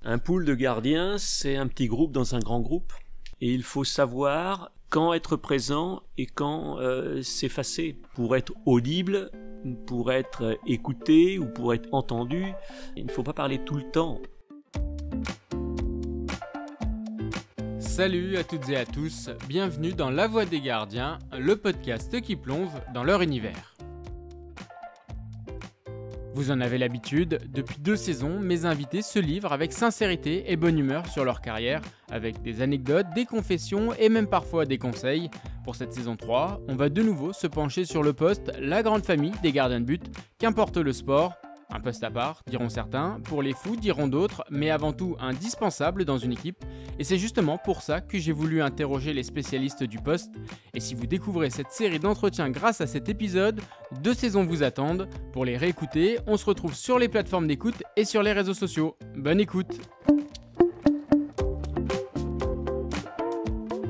Un pool de gardiens, c'est un petit groupe dans un grand groupe. Et il faut savoir quand être présent et quand s'effacer. Pour être audible, pour être écouté ou pour être entendu, il ne faut pas parler tout le temps. Salut à toutes et à tous, bienvenue dans La Voix des Gardiens, le podcast qui plonge dans leur univers. Vous en avez l'habitude, depuis 2 saisons, mes invités se livrent avec sincérité et bonne humeur sur leur carrière, avec des anecdotes, des confessions et même parfois des conseils. Pour cette saison 3, on va de nouveau se pencher sur le poste, la grande famille des gardiens de but, qu'importe le sport. Un poste à part, diront certains, pour les fous, diront d'autres, mais avant tout indispensable dans une équipe. Et c'est justement pour ça que j'ai voulu interroger les spécialistes du poste. Et si vous découvrez cette série d'entretiens grâce à cet épisode, 2 saisons vous attendent. Pour les réécouter, on se retrouve sur les plateformes d'écoute et sur les réseaux sociaux. Bonne écoute!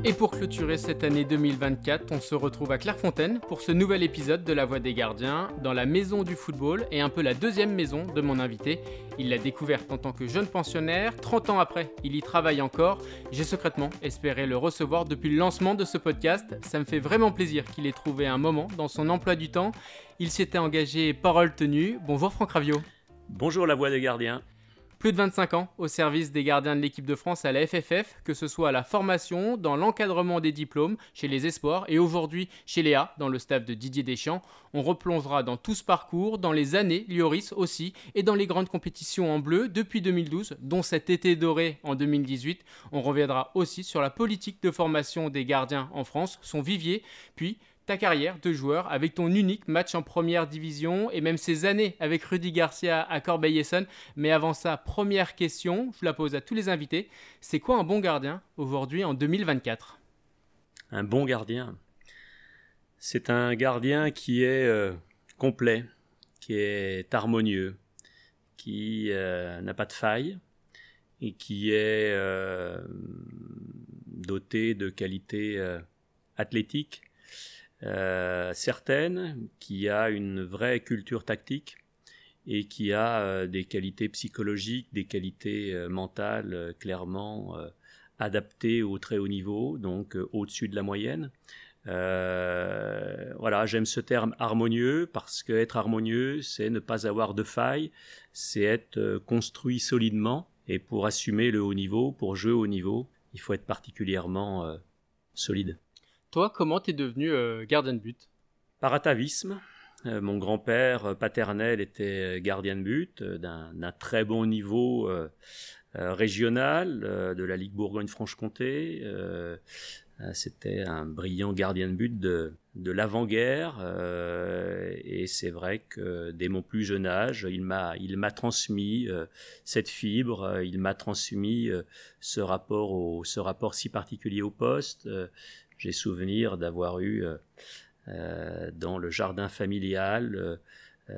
Et pour clôturer cette année 2024, on se retrouve à Clairefontaine pour ce nouvel épisode de La Voix des Gardiens, dans la maison du football et un peu la deuxième maison de mon invité. Il l'a découverte en tant que jeune pensionnaire, 30 ans après, il y travaille encore. J'ai secrètement espéré le recevoir depuis le lancement de ce podcast. Ça me fait vraiment plaisir qu'il ait trouvé un moment dans son emploi du temps. Il s'était engagé parole tenue. Bonjour Franck Raviot. Bonjour La Voix des Gardiens. Plus de 25 ans au service des gardiens de l'équipe de France à la FFF, que ce soit à la formation, dans l'encadrement des diplômes, chez les espoirs et aujourd'hui chez Léa, dans le staff de Didier Deschamps. On replongera dans tout ce parcours, dans les années Lioris aussi et dans les grandes compétitions en bleu depuis 2012, dont cet été doré en 2018. On reviendra aussi sur la politique de formation des gardiens en France, son vivier, puis ta carrière de joueur avec ton unique match en première division et même ces années avec Rudy Garcia à Corbeil-Essonnes. Mais avant ça, première question, je la pose à tous les invités. C'est quoi un bon gardien aujourd'hui en 2024 ? Un bon gardien, c'est un gardien qui est complet, qui est harmonieux, qui n'a pas de faille et qui est doté de qualités athlétiques certaines, qui a une vraie culture tactique et qui a des qualités psychologiques, des qualités mentales clairement adaptées au très haut niveau, donc au-dessus de la moyenne. Voilà, j'aime ce terme harmonieux parce que être harmonieux, c'est ne pas avoir de faille, c'est être construit solidement, et pour assumer le haut niveau, pour jouer au haut niveau, il faut être particulièrement solide. Toi, comment t'es devenu gardien de but ? Par atavisme. Mon grand-père paternel était gardien de but d'un très bon niveau régional de la Ligue Bourgogne-Franche-Comté. C'était un brillant gardien de but de l'avant-guerre et c'est vrai que dès mon plus jeune âge, il m'a transmis cette fibre, il m'a transmis ce rapport si particulier au poste. J'ai souvenir d'avoir eu dans le jardin familial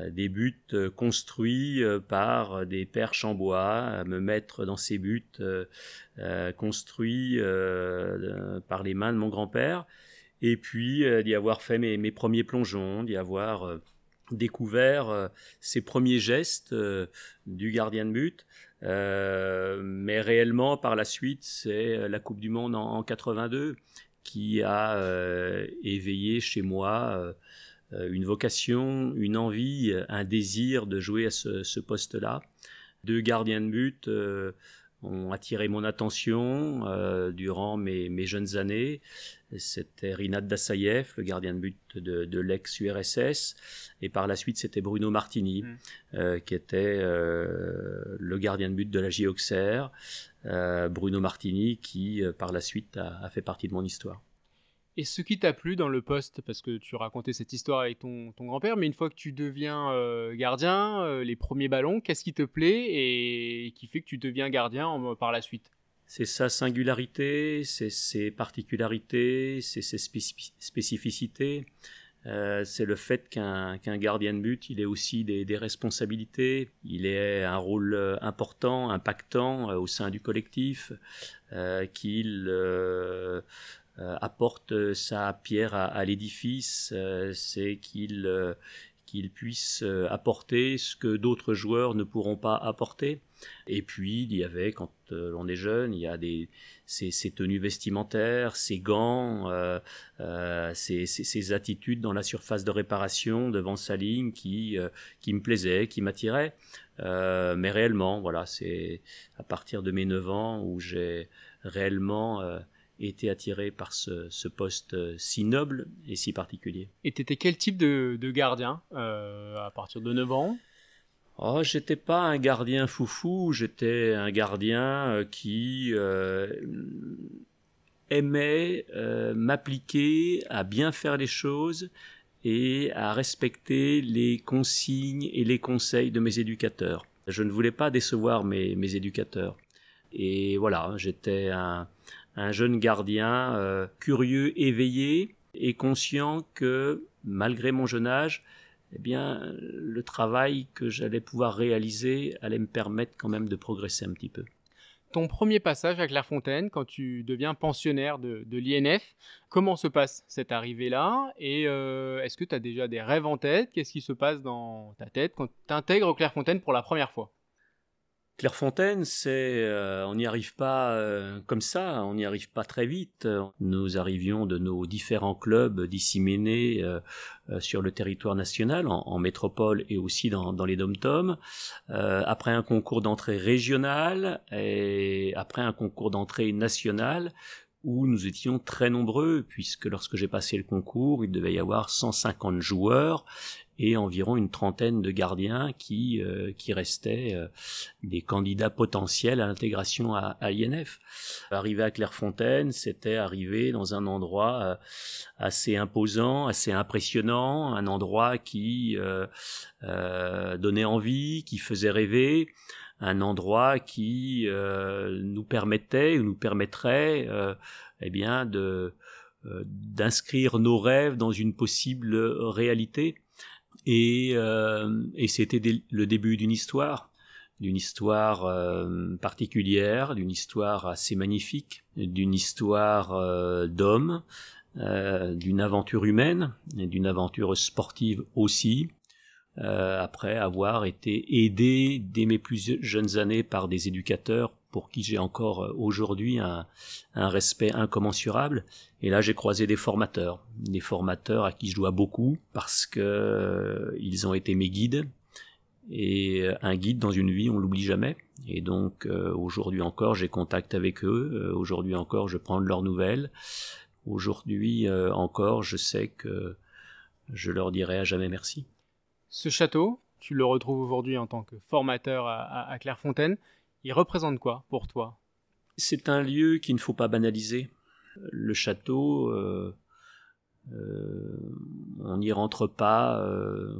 des buts construits par des perches en bois, à me mettre dans ces buts construits par les mains de mon grand-père, et puis d'y avoir fait mes premiers plongeons, d'y avoir découvert ces premiers gestes du gardien de but. Mais réellement, par la suite, c'est la Coupe du Monde en 82 qui a éveillé chez moi une vocation, une envie, un désir de jouer à ce poste-là. 2 gardiens de but ont attiré mon attention durant mes jeunes années. C'était Rinat Dassaïev, le gardien de but de l'ex-URSS, et par la suite c'était Bruno Martini, qui était le gardien de but de la JO Auxerre. Bruno Martini qui par la suite a fait partie de mon histoire. Et ce qui t'a plu dans le poste, parce que tu racontais cette histoire avec ton grand-père, mais une fois que tu deviens gardien, les premiers ballons, qu'est-ce qui te plaît et qui fait que tu deviens gardien par la suite ? C'est sa singularité, c'est ses particularités, c'est ses spécificités. C'est le fait qu'un gardien de but, il ait aussi des responsabilités, il ait un rôle important, impactant au sein du collectif, qu'il apporte sa pierre à l'édifice, c'est qu'il qu'il puisse apporter ce que d'autres joueurs ne pourront pas apporter. Et puis il y avait, quand on est jeune, il y a ces tenues vestimentaires, ces gants, ces attitudes dans la surface de réparation devant sa ligne qui me plaisaient, qui m'attiraient. Mais réellement, voilà, c'est à partir de mes 9 ans où j'ai réellement été attiré par ce poste si noble et si particulier. Et tu étais quel type de gardien à partir de 9 ans? Oh, j'étais pas un gardien foufou, j'étais un gardien qui aimait m'appliquer à bien faire les choses et à respecter les consignes et les conseils de mes éducateurs. Je ne voulais pas décevoir mes éducateurs. Et voilà, j'étais un jeune gardien curieux, éveillé et conscient que, malgré mon jeune âge, eh bien, le travail que j'allais pouvoir réaliser allait me permettre quand même de progresser un petit peu. Ton premier passage à Clairefontaine, quand tu deviens pensionnaire de l'INF, comment se passe cette arrivée-là? Et est-ce que tu as déjà des rêves en tête? Qu'est-ce qui se passe dans ta tête quand tu intègres Clairefontaine pour la première fois? Clairefontaine, on n'y arrive pas comme ça, on n'y arrive pas très vite. Nous arrivions de nos différents clubs disséminés sur le territoire national, en métropole et aussi dans les dom-toms, après un concours d'entrée régional et après un concours d'entrée national, où nous étions très nombreux, puisque lorsque j'ai passé le concours, il devait y avoir 150 joueurs et environ une trentaine de gardiens qui restaient des candidats potentiels à l'intégration à l'INF. Arriver à Clairefontaine, c'était arriver dans un endroit assez imposant, assez impressionnant, un endroit qui donnait envie, qui faisait rêver, un endroit qui nous permettait ou nous permettrait eh bien d'inscrire nos rêves dans une possible réalité. Et c'était le début d'une histoire particulière, d'une histoire assez magnifique, d'une histoire d'hommes, d'une aventure humaine, et d'une aventure sportive aussi. Après avoir été aidé dès mes plus jeunes années par des éducateurs pour qui j'ai encore aujourd'hui un respect incommensurable. Et là, j'ai croisé des formateurs à qui je dois beaucoup parce que ils ont été mes guides. Et un guide dans une vie, on l'oublie jamais. Et donc, aujourd'hui encore, j'ai contact avec eux. Aujourd'hui encore, je prends de leurs nouvelles. Aujourd'hui encore, je sais que je leur dirai à jamais merci. Ce château, tu le retrouves aujourd'hui en tant que formateur à Clairefontaine. Il représente quoi pour toi? C'est un lieu qu'il ne faut pas banaliser. Le château, on n'y rentre pas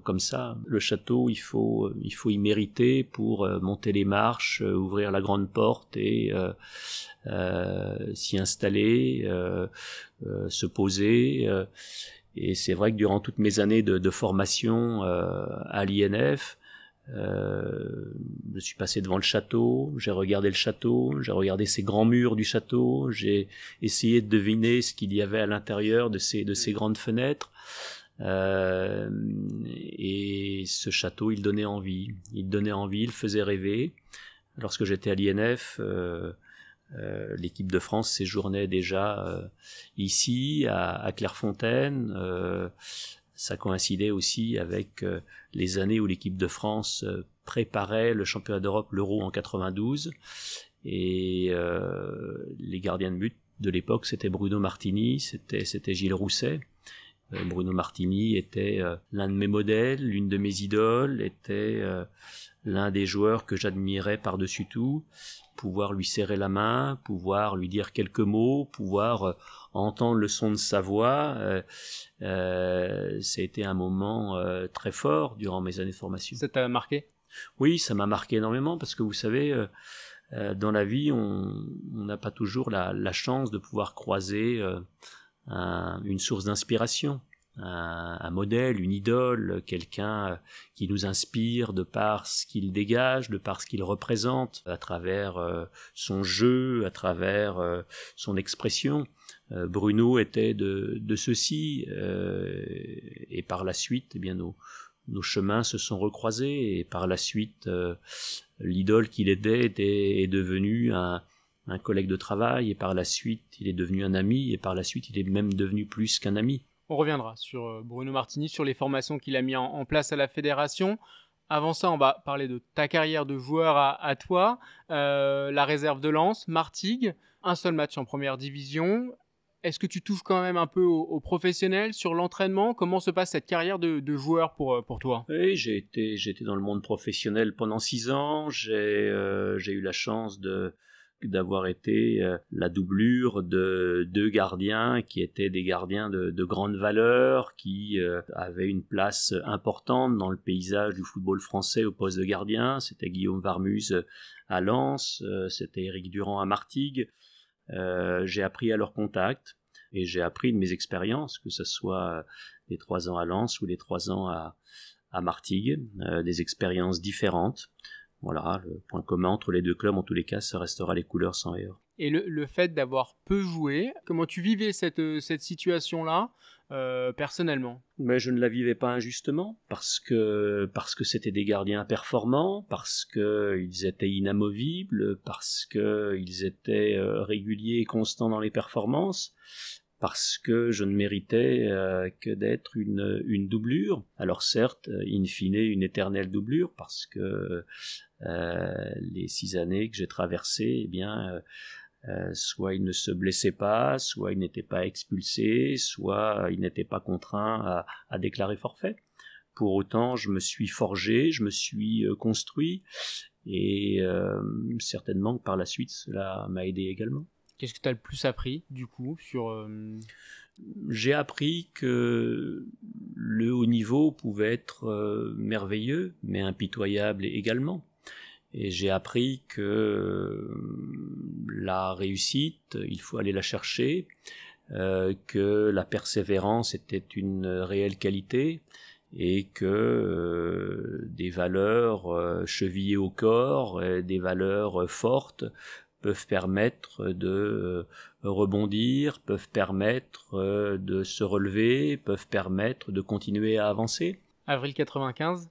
comme ça. Le château, il faut y mériter pour monter les marches, ouvrir la grande porte et s'y installer, se poser. Et c'est vrai que durant toutes mes années de formation à l'INF, je suis passé devant le château, j'ai regardé ces grands murs du château, j'ai essayé de deviner ce qu'il y avait à l'intérieur de ces grandes fenêtres. Et ce château, il donnait envie, il faisait rêver. Lorsque j'étais à l'INF, l'équipe de France séjournait déjà ici, à Clairefontaine. Ça coïncidait aussi avec les années où l'équipe de France préparait le championnat d'Europe, l'Euro en 92. Et les gardiens de but de l'époque, c'était Bruno Martini, c'était Gilles Rousset. Bruno Martini était l'un de mes modèles, l'une de mes idoles, était l'un des joueurs que j'admirais par-dessus tout. Pouvoir lui serrer la main, pouvoir lui dire quelques mots, pouvoir entendre le son de sa voix, ça a été un moment très fort durant mes années de formation. Ça t'a marqué? Oui, ça m'a marqué énormément parce que vous savez, dans la vie, on n'a pas toujours la chance de pouvoir croiser une source d'inspiration. Un modèle, une idole, quelqu'un qui nous inspire de par ce qu'il dégage, de par ce qu'il représente, à travers son jeu, à travers son expression. Bruno était de ceci, et par la suite, eh bien nos chemins se sont recroisés et par la suite, l'idole qu'il était est devenu un collègue de travail et par la suite, il est devenu un ami et par la suite, il est même devenu plus qu'un ami. On reviendra sur Bruno Martini, sur les formations qu'il a mis en place à la fédération. Avant ça, on va parler de ta carrière de joueur à toi. La réserve de Lens, Martigues, un seul match en première division. Est-ce que tu touches quand même un peu au professionnel, sur l'entraînement? Comment se passe cette carrière de joueur pour toi? Oui, j'ai été dans le monde professionnel pendant 6 ans. J'ai eu la chance d'avoir été la doublure de 2 gardiens qui étaient des gardiens de grande valeur, qui avaient une place importante dans le paysage du football français au poste de gardien. C'était Guillaume Varmuz à Lens, c'était Éric Durand à Martigues. J'ai appris à leur contact et j'ai appris de mes expériences, que ce soit les 3 ans à Lens ou les 3 ans à Martigues, des expériences différentes. Voilà, le point commun entre les 2 clubs, en tous les cas, ça restera les couleurs sang et or. Et le fait d'avoir peu joué, comment tu vivais cette situation-là personnellement? Mais je ne la vivais pas injustement, parce que c'était des gardiens performants, parce qu'ils étaient inamovibles, parce qu'ils étaient réguliers et constants dans les performances, parce que je ne méritais que d'être une doublure. Alors certes, in fine, une éternelle doublure, parce que les 6 années que j'ai traversées, eh bien, soit il ne se blessait pas, soit il n'était pas expulsé, soit il n'était pas contraint à déclarer forfait. Pour autant, je me suis forgé, je me suis construit, et certainement que par la suite, cela m'a aidé également. Qu'est-ce que tu as le plus appris, du coup, sur... J'ai appris que le haut niveau pouvait être merveilleux, mais impitoyable également. Et j'ai appris que la réussite, il faut aller la chercher, que la persévérance était une réelle qualité, et que des valeurs chevillées au corps, des valeurs fortes, peuvent permettre de rebondir, peuvent permettre de se relever, peuvent permettre de continuer à avancer. Avril 95,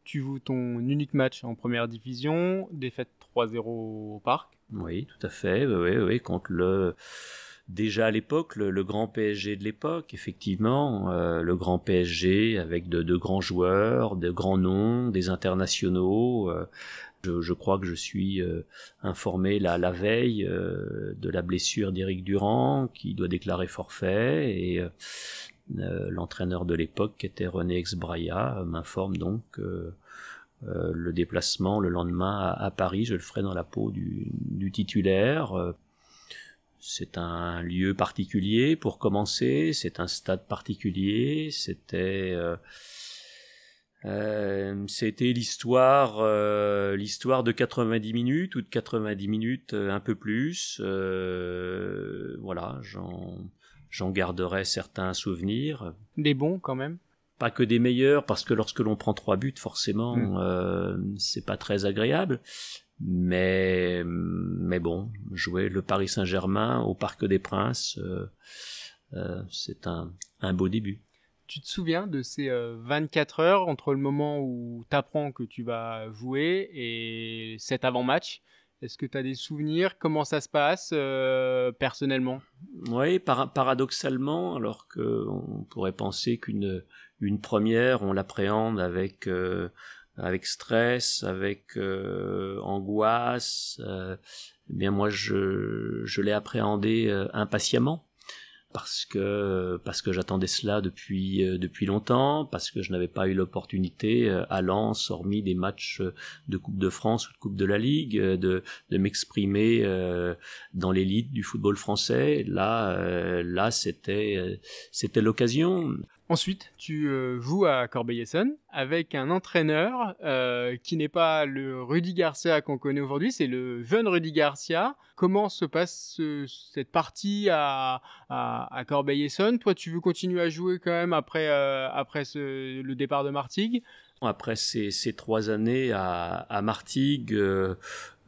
tu joues ton unique match en première division, défaite 3-0 au Parc. Oui, tout à fait, oui, contre déjà à l'époque, le grand PSG de l'époque, effectivement, le grand PSG avec de grands joueurs, de grands noms, des internationaux. Je crois que je suis informé la veille de la blessure d'Éric Durand, qui doit déclarer forfait, et l'entraîneur de l'époque, qui était René Exbraia, m'informe donc que le déplacement le lendemain à Paris, je le ferai dans la peau du titulaire. C'est un lieu particulier pour commencer, c'est un stade particulier, c'était l'histoire de 90 minutes ou de 90 minutes un peu plus. Voilà, j'en garderai certains souvenirs. Des bons quand même? Pas que des meilleurs, parce que lorsque l'on prend 3 buts, forcément, c'est pas très agréable. Mais bon, jouer le Paris Saint-Germain au Parc des Princes, c'est un beau début. Tu te souviens de ces 24 heures entre le moment où tu apprends que tu vas jouer et cet avant-match? Est-ce que tu as des souvenirs? Comment ça se passe personnellement? Oui, paradoxalement, alors qu'on pourrait penser qu'une première, on l'appréhende avec stress, avec angoisse, eh bien moi je l'ai appréhendé impatiemment. Parce que j'attendais cela depuis longtemps, parce que je n'avais pas eu l'opportunité à Lens, hormis des matchs de Coupe de France ou de Coupe de la Ligue, de m'exprimer dans l'élite du football français. Là c'était l'occasion. Ensuite, tu joues à Corbeil-Essonnes avec un entraîneur qui n'est pas le Rudy Garcia qu'on connaît aujourd'hui, c'est le jeune Rudy Garcia. Comment se passe cette partie à Corbeil-Essonnes? Toi, tu veux continuer à jouer quand même après le départ de Martigues? Après ces 3 années à Martigues,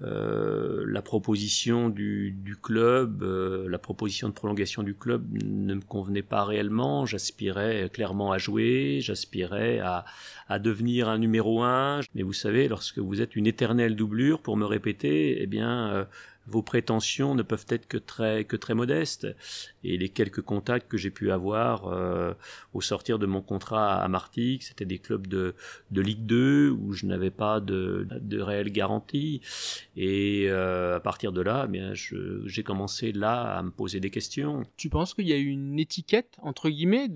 la proposition du club, la proposition de prolongation du club ne me convenait pas réellement. J'aspirais clairement à jouer, j'aspirais à devenir un numéro 1. Mais vous savez, lorsque vous êtes une éternelle doublure, pour me répéter, eh bien, vos prétentions ne peuvent être que très modestes. Et les quelques contacts que j'ai pu avoir au sortir de mon contrat à Martigues, c'était des clubs de Ligue 2 où je n'avais pas de réelle garantie. Et à partir de là, eh bien, j'ai commencé là à me poser des questions. Tu penses qu'il y a une étiquette, entre guillemets,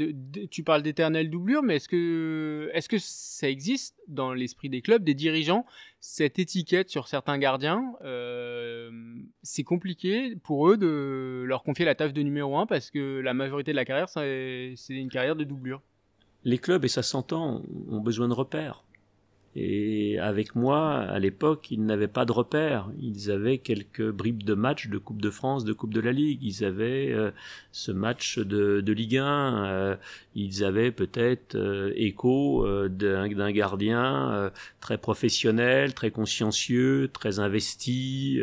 tu parles d'éternelle doublure, mais est-ce que ça existe dans l'esprit des clubs, des dirigeants, cette étiquette sur certains gardiens? C'est compliqué pour eux de leur confier la tâche de numéro 1 parce que la majorité de la carrière, c'est une carrière de doublure. Les clubs, et ça s'entend, ont besoin de repères. Et avec moi, à l'époque, ils n'avaient pas de repères. Ils avaient quelques bribes de matchs de Coupe de France, de Coupe de la Ligue. Ils avaient ce match de Ligue 1. Ils avaient peut-être écho d'un gardien très professionnel, très consciencieux, très investi,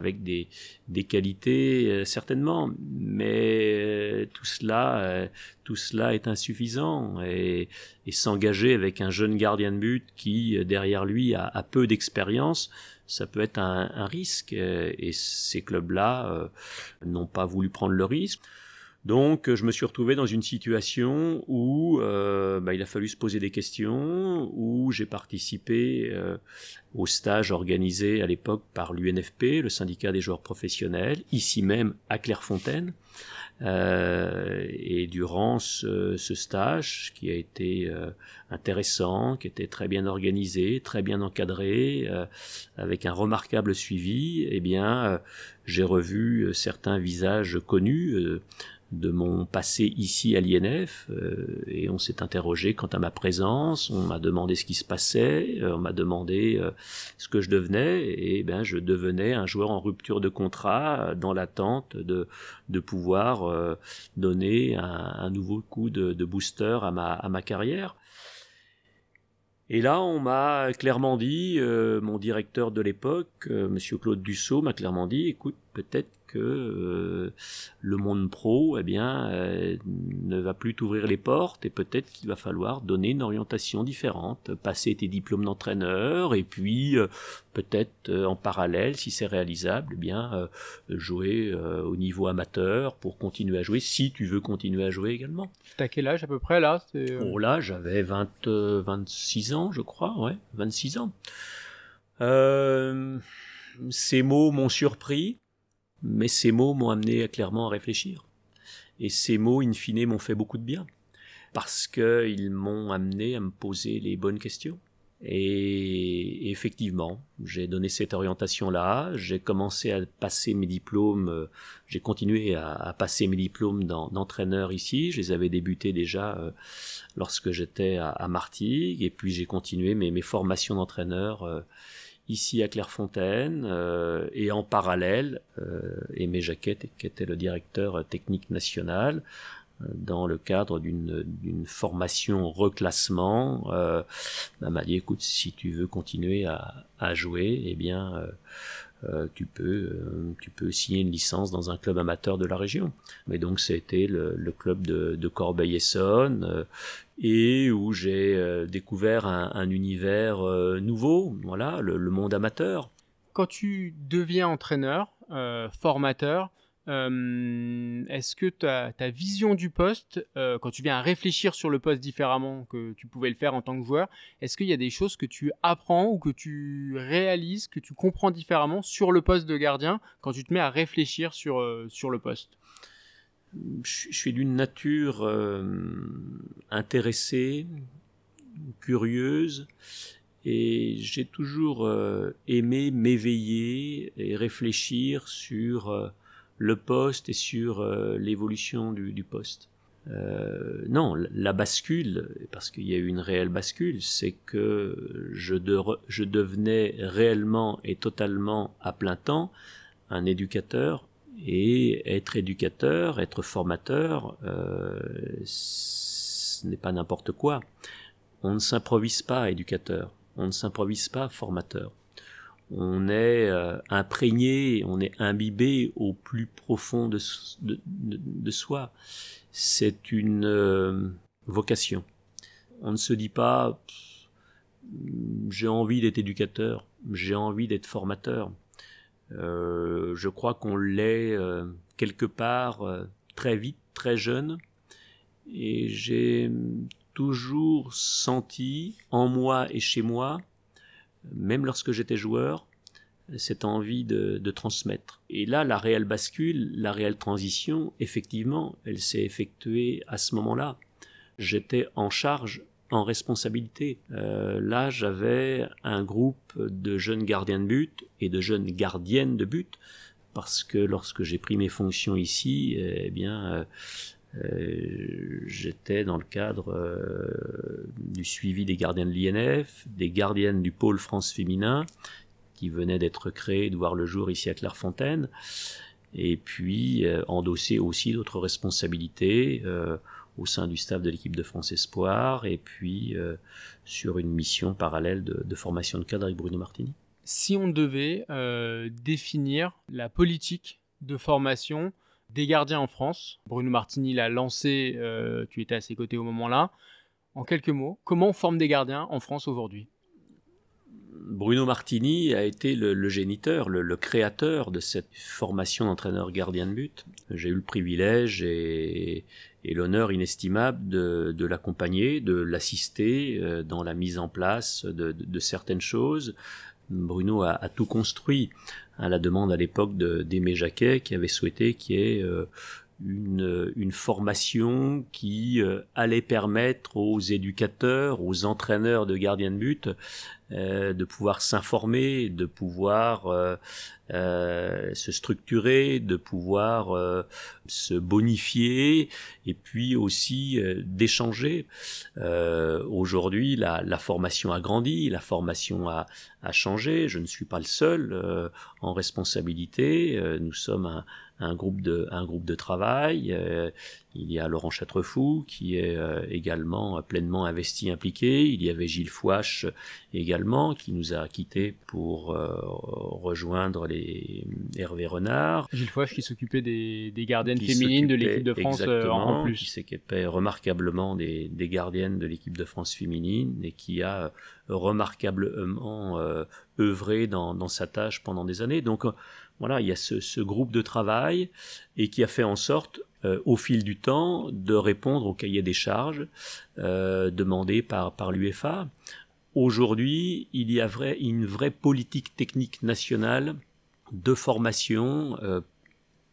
avec des qualités certainement. Mais tout cela est insuffisant. Et s'engager avec un jeune gardien de but qui, derrière lui, a peu d'expérience, ça peut être un risque. Et ces clubs-là n'ont pas voulu prendre le risque. Donc, je me suis retrouvé dans une situation où il a fallu se poser des questions, où j'ai participé au stage organisé à l'époque par l'UNFP, le syndicat des joueurs professionnels, ici même à Clairefontaine. Et durant ce stage qui a été intéressant, qui était très bien organisé, très bien encadré, avec un remarquable suivi, eh bien, j'ai revu certains visages connus de mon passé ici à l'INF, et on s'est interrogé quant à ma présence, on m'a demandé ce qui se passait, on m'a demandé ce que je devenais, et ben je devenais un joueur en rupture de contrat dans l'attente de pouvoir donner un nouveau coup de booster à ma carrière. Et là, on m'a clairement dit, mon directeur de l'époque, Monsieur Claude Dussault, m'a clairement dit, écoute, peut-être que le monde pro, eh bien, ne va plus t'ouvrir les portes et peut-être qu'il va falloir donner une orientation différente, passer tes diplômes d'entraîneur et puis peut-être en parallèle, si c'est réalisable, eh bien, jouer au niveau amateur pour continuer à jouer, si tu veux continuer à jouer également. T'as quel âge à peu près là? Oh là, j'avais 26 ans, je crois, ouais, 26 ans. Ces mots m'ont surpris, mais ces mots m'ont amené clairement à réfléchir. Et ces mots, in fine, m'ont fait beaucoup de bien, parce qu'ils m'ont amené à me poser les bonnes questions. Et effectivement, j'ai donné cette orientation-là, j'ai commencé à passer mes diplômes, j'ai continué à passer mes diplômes d'entraîneur ici, je les avais débutés déjà lorsque j'étais à Martigues, et puis j'ai continué mes formations d'entraîneur ici à Clairefontaine, et en parallèle, Aimé Jacquet, qui était le directeur technique national, dans le cadre d'une formation reclassement, m'a dit écoute, si tu veux continuer à jouer, eh bien tu peux signer une licence dans un club amateur de la région. Mais donc c'était le club de Corbeil-Essonnes, et où j'ai découvert un univers nouveau, voilà, le monde amateur. Quand tu deviens entraîneur, formateur, est-ce que ta vision du poste, quand tu viens à réfléchir sur le poste différemment que tu pouvais le faire en tant que joueur, est-ce qu'il y a des choses que tu apprends ou que tu réalises, que tu comprends différemment sur le poste de gardien quand tu te mets à réfléchir sur le poste? Je suis d'une nature intéressée, curieuse, et j'ai toujours aimé m'éveiller et réfléchir sur le poste et sur l'évolution du poste. Non, la bascule, parce qu'il y a eu une réelle bascule, c'est que je devenais réellement et totalement à plein temps un éducateur, et être éducateur, être formateur, ce n'est pas n'importe quoi. On ne s'improvise pas éducateur, on ne s'improvise pas formateur. on est imprégné, on est imbibé au plus profond de soi. C'est une vocation. On ne se dit pas j'ai envie d'être éducateur, j'ai envie d'être formateur. Je crois qu'on l'est quelque part très vite, très jeune, et j'ai toujours senti en moi et chez moi, même lorsque j'étais joueur, cette envie de transmettre. Et là, la réelle bascule, la réelle transition, effectivement, elle s'est effectuée à ce moment-là. J'étais en charge, en responsabilité. Là, j'avais un groupe de jeunes gardiens de but et de jeunes gardiennes de but, parce que lorsque j'ai pris mes fonctions ici, eh bien, j'étais dans le cadre du suivi des gardiens de l'INF, des gardiennes du pôle France féminin, qui venait d'être créé, de voir le jour ici à Clairefontaine, et puis endosser aussi d'autres responsabilités au sein du staff de l'équipe de France Espoir, et puis sur une mission parallèle de formation de cadre avec Bruno Martini. Si on devait définir la politique de formation des gardiens en France, Bruno Martini l'a lancé, tu étais à ses côtés au moment-là, en quelques mots, comment on forme des gardiens en France aujourd'hui ? Bruno Martini a été le géniteur, le créateur de cette formation d'entraîneur gardien de but. J'ai eu le privilège et l'honneur inestimable de l'accompagner, de l'assister dans la mise en place de certaines choses. Bruno a tout construit à la demande à l'époque d'Aimé Jacquet, qui avait souhaité qu'il y ait une formation qui allait permettre aux éducateurs, aux entraîneurs de gardiens de but de pouvoir s'informer, de pouvoir se structurer, de pouvoir se bonifier, et puis aussi d'échanger. Aujourd'hui, la formation a grandi, la formation a changé. Je ne suis pas le seul en responsabilité. Nous sommes un groupe de travail. Il y a Laurent Châtrefou qui est également pleinement investi, impliqué. Il y avait Gilles Fouache également qui nous a quittés pour rejoindre les Hervé Renard. Gilles Fouache qui s'occupait des gardiennes féminines de l'équipe de France en plus. Qui s'occupait remarquablement des gardiennes de l'équipe de France féminine et qui a remarquablement œuvré dans sa tâche pendant des années. Donc voilà, il y a ce groupe de travail et qui a fait en sorte, au fil du temps, de répondre au cahier des charges demandé par l'UEFA. Aujourd'hui, il y a une vraie politique technique nationale de formation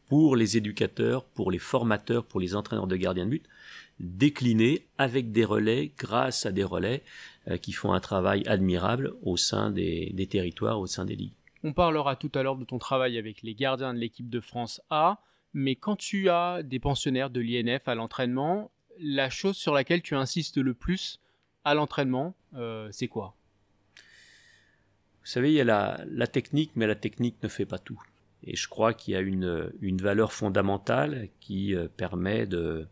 pour les éducateurs, pour les formateurs, pour les entraîneurs de gardiens de but, déclinée avec des relais, grâce à des relais qui font un travail admirable au sein des territoires, au sein des ligues. On parlera tout à l'heure de ton travail avec les gardiens de l'équipe de France A, mais quand tu as des pensionnaires de l'INF à l'entraînement, la chose sur laquelle tu insistes le plus à l'entraînement, c'est quoi ? Vous savez, il y a la technique, mais la technique ne fait pas tout. Et je crois qu'il y a une valeur fondamentale qui permet de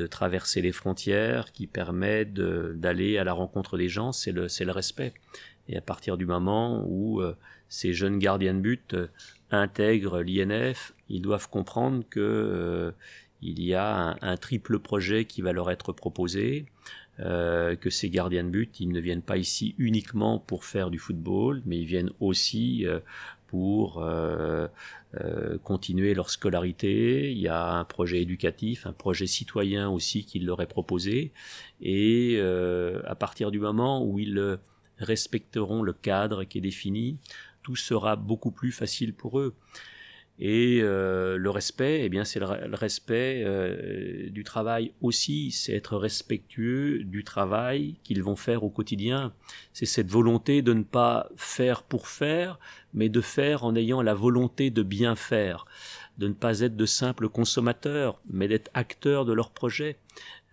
traverser les frontières, qui permet d'aller à la rencontre des gens, c'est le respect. Et à partir du moment où ces jeunes gardiens de but intègrent l'INF, ils doivent comprendre que il y a un triple projet qui va leur être proposé, que ces gardiens de but, ils ne viennent pas ici uniquement pour faire du football, mais ils viennent aussi pour continuer leur scolarité. Il y a un projet éducatif, un projet citoyen aussi qui leur est proposé, et à partir du moment où ils respecteront le cadre qui est défini, tout sera beaucoup plus facile pour eux. Et le respect, eh bien, c'est le respect du travail aussi, c'est être respectueux du travail qu'ils vont faire au quotidien. C'est cette volonté de ne pas faire pour faire, mais de faire en ayant la volonté de bien faire, de ne pas être de simples consommateurs, mais d'être acteurs de leur projet.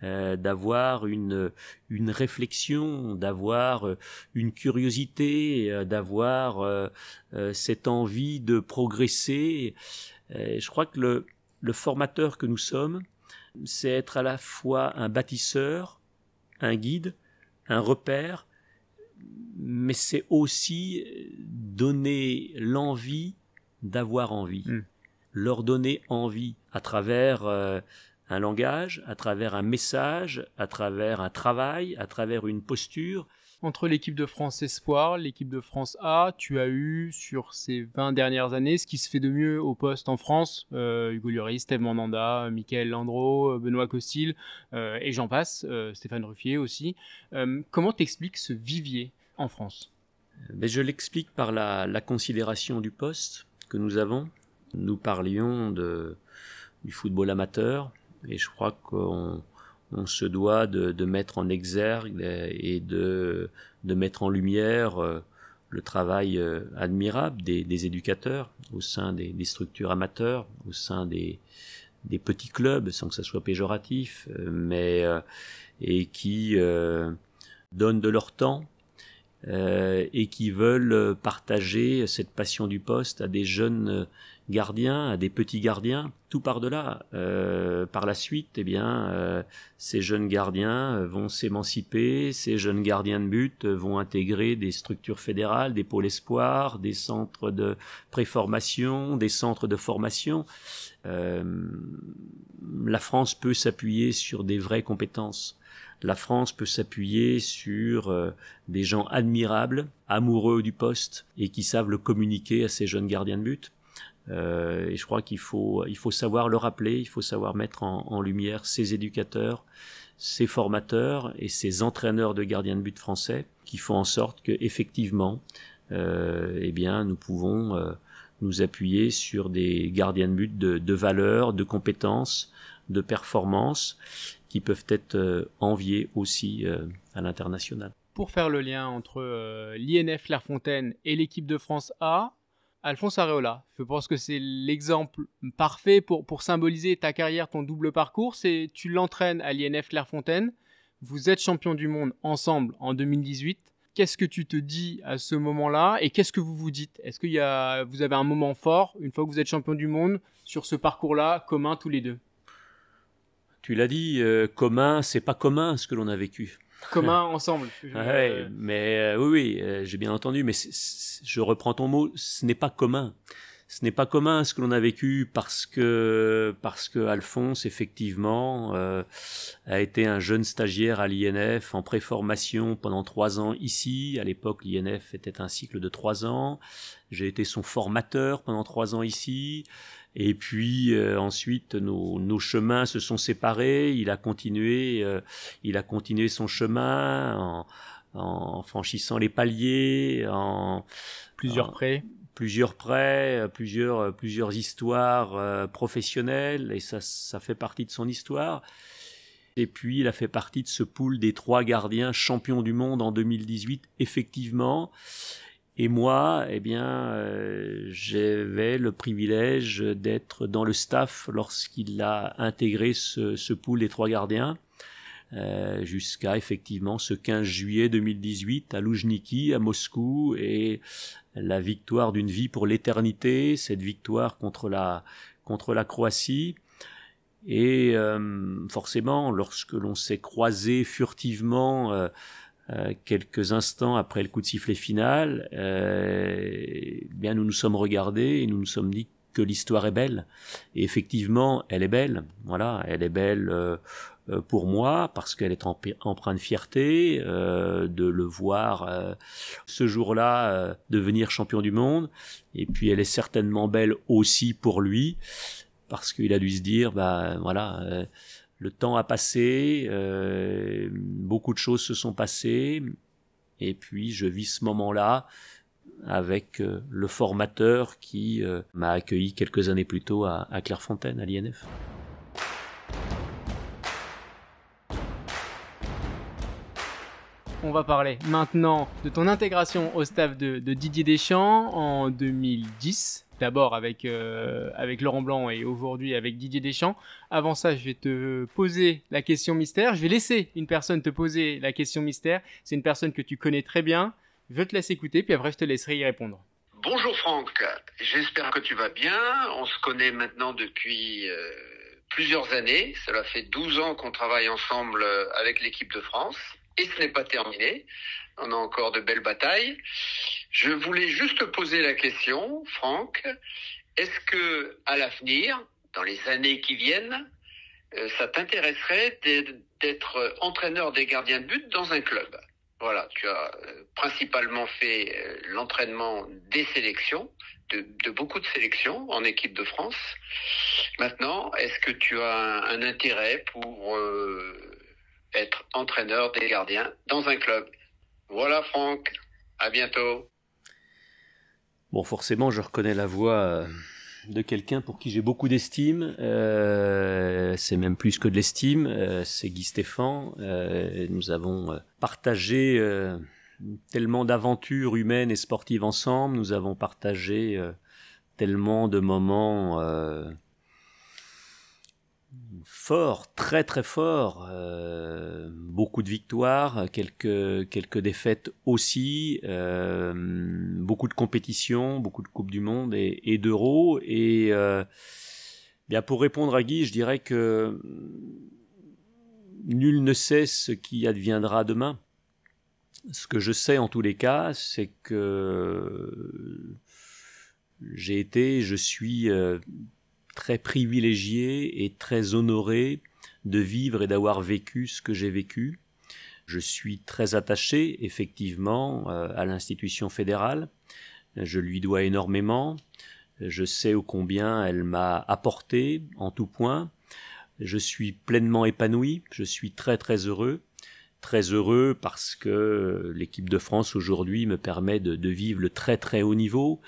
D'avoir une réflexion, d'avoir une curiosité, d'avoir cette envie de progresser. Je crois que le formateur que nous sommes, c'est être à la fois un bâtisseur, un guide, un repère, mais c'est aussi donner l'envie d'avoir envie. Leur donner envie à travers un langage, à travers un message, à travers un travail, à travers une posture. Entre l'équipe de France Espoir, l'équipe de France A, tu as eu sur ces 20 dernières années ce qui se fait de mieux au poste en France. Hugo Lloris, Steve Mandanda, Michael Landreau, Benoît Costil et j'en passe, Stéphane Ruffier aussi. Comment t'expliques ce vivier en France ? Je l'explique par la considération du poste que nous avons. Nous parlions du football amateur et je crois qu'on se doit de mettre en exergue et de mettre en lumière le travail admirable des éducateurs au sein des structures amateurs, au sein des petits clubs, sans que ça soit péjoratif, et qui donnent de leur temps et qui veulent partager cette passion du poste à des jeunes gardiens, à des petits gardiens, tout par-delà. Par la suite, ces jeunes gardiens vont s'émanciper, ces jeunes gardiens de but vont intégrer des structures fédérales, des pôles espoirs, des centres de préformation, des centres de formation. La France peut s'appuyer sur des vraies compétences. La France peut s'appuyer sur des gens admirables, amoureux du poste et qui savent le communiquer à ces jeunes gardiens de but. Et je crois qu'il faut savoir le rappeler, il faut savoir mettre en lumière ces éducateurs, ces formateurs et ces entraîneurs de gardiens de but français qui font en sorte que effectivement, nous pouvons nous appuyer sur des gardiens de but de valeur, de compétences, de performance qui peuvent être enviés aussi à l'international. Pour faire le lien entre l'INF Clairefontaine et l'équipe de France A, Alphonse Areola, je pense que c'est l'exemple parfait pour symboliser ta carrière, ton double parcours. C'est tu l'entraînes à l'INF Clairefontaine, vous êtes champion du monde ensemble en 2018. Qu'est-ce que tu te dis à ce moment-là et qu'est-ce que vous vous dites ? Est-ce que vous avez un moment fort, une fois que vous êtes champion du monde, sur ce parcours-là, commun tous les deux ? Tu l'as dit, commun, c'est pas commun ce que l'on a vécu. Commun ensemble. Oui, j'ai bien entendu, mais je reprends ton mot, ce n'est pas commun. Ce n'est pas commun ce que l'on a vécu parce que Alphonse, effectivement, a été un jeune stagiaire à l'INF en préformation pendant 3 ans ici. À l'époque, l'INF était un cycle de 3 ans. J'ai été son formateur pendant 3 ans ici. Et puis ensuite, nos chemins se sont séparés. Il a continué son chemin en franchissant les paliers, plusieurs prêts, plusieurs histoires professionnelles, et ça fait partie de son histoire. Et puis il a fait partie de ce pool des 3 gardiens champions du monde en 2018, effectivement. Et moi, j'avais le privilège d'être dans le staff lorsqu'il a intégré ce pool des 3 gardiens, jusqu'à effectivement ce 15 juillet 2018 à Loujniki, à Moscou, et la victoire d'une vie pour l'éternité, cette victoire contre la Croatie. Et forcément, lorsque l'on s'est croisés furtivement quelques instants après le coup de sifflet final, nous nous sommes regardés et nous nous sommes dit que l'histoire est belle. Et effectivement, elle est belle. Voilà, elle est belle pour moi parce qu'elle est empreinte de fierté de le voir ce jour-là devenir champion du monde. Et puis elle est certainement belle aussi pour lui parce qu'il a dû se dire, le temps a passé, beaucoup de choses se sont passées, et puis je vis ce moment-là avec le formateur qui m'a accueilli quelques années plus tôt à Clairefontaine, à l'INF. On va parler maintenant de ton intégration au staff de Didier Deschamps en 2010. D'abord avec Laurent Blanc et aujourd'hui avec Didier Deschamps. Avant ça, je vais te poser la question mystère. Je vais laisser une personne te poser la question mystère. C'est une personne que tu connais très bien. Je te laisse écouter, puis après je te laisserai y répondre. Bonjour Franck, j'espère que tu vas bien. On se connaît maintenant depuis plusieurs années. Cela fait 12 ans qu'on travaille ensemble avec l'équipe de France. Et ce n'est pas terminé. On a encore de belles batailles. Je voulais juste te poser la question, Franck. Est-ce que, à l'avenir, dans les années qui viennent, ça t'intéresserait d'être entraîneur des gardiens de but dans un club? Voilà, tu as principalement fait l'entraînement des sélections, de beaucoup de sélections en équipe de France. Maintenant, est-ce que tu as un intérêt pour être entraîneur des gardiens dans un club? Voilà, Franck, à bientôt. Bon, forcément, je reconnais la voix de quelqu'un pour qui j'ai beaucoup d'estime. C'est même plus que de l'estime. C'est Guy Stéphane. Nous avons partagé tellement d'aventures humaines et sportives ensemble. Nous avons partagé tellement de moments forts, très très forts. Beaucoup de victoires, quelques défaites aussi. Beaucoup de compétitions, beaucoup de Coupes du Monde et d'Euros. Et bien pour répondre à Guy, je dirais que nul ne sait ce qui adviendra demain. Ce que je sais en tous les cas, c'est que je suis très privilégié et très honoré de vivre et d'avoir vécu ce que j'ai vécu. Je suis très attaché, effectivement, à l'institution fédérale. Je lui dois énormément. Je sais ô combien elle m'a apporté en tout point. Je suis pleinement épanoui. Je suis très très heureux. Très heureux parce que l'équipe de France aujourd'hui me permet de vivre le très très haut niveau.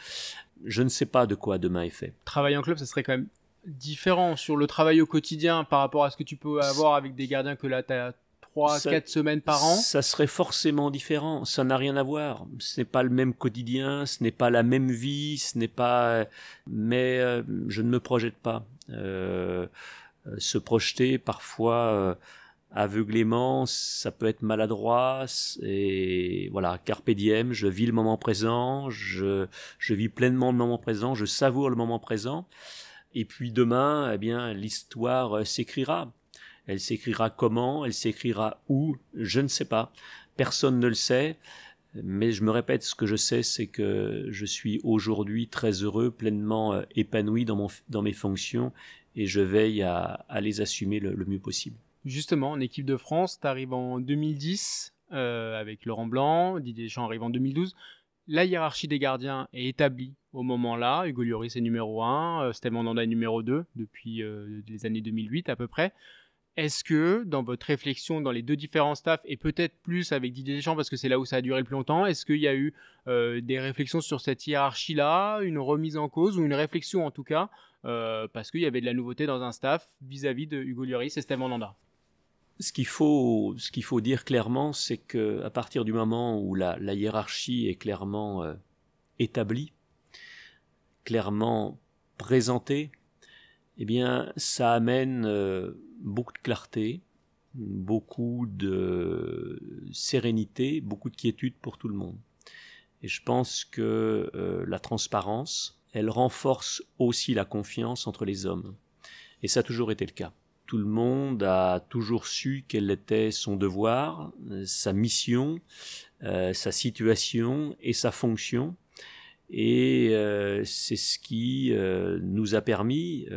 Je ne sais pas de quoi demain est fait. Travailler en club, ça serait quand même différent sur le travail au quotidien par rapport à ce que tu peux avoir avec des gardiens que là tu as 3-4 semaines par an. Ça serait forcément différent, ça n'a rien à voir. Ce n'est pas le même quotidien, ce n'est pas la même vie, ce n'est pas... Mais je ne me projette pas. Se projeter parfois aveuglément, ça peut être maladroit. Et voilà, carpe diem, je vis le moment présent, je vis pleinement le moment présent, je savoure le moment présent. Et puis demain, eh bien, l'histoire s'écrira. Elle s'écrira comment? Elle s'écrira où? Je ne sais pas. Personne ne le sait. Mais je me répète, ce que je sais, c'est que je suis aujourd'hui très heureux, pleinement épanoui dans mes fonctions et je veille à les assumer le mieux possible. Justement, en équipe de France, tu arrives en 2010 avec Laurent Blanc, Didier Deschamps arrive en 2012. La hiérarchie des gardiens est établie au moment-là. Hugo Lloris est numéro 1, Steve Mandanda est numéro 2 depuis les années 2008 à peu près. Est-ce que, dans votre réflexion dans les deux différents staffs, et peut-être plus avec Didier Deschamps parce que c'est là où ça a duré le plus longtemps, est-ce qu'il y a eu des réflexions sur cette hiérarchie-là, une remise en cause, ou une réflexion en tout cas, parce qu'il y avait de la nouveauté dans un staff vis-à-vis de Hugo Lloris et Steve Mandanda? Ce qu'il faut dire clairement, c'est qu'à partir du moment où la hiérarchie est clairement établie, clairement présentée, eh bien, ça amène beaucoup de clarté, beaucoup de sérénité, beaucoup de quiétude pour tout le monde. Et je pense que la transparence, elle renforce aussi la confiance entre les hommes. Et ça a toujours été le cas. Tout le monde a toujours su quel était son devoir, sa mission, sa situation et sa fonction. Et c'est ce qui nous a permis,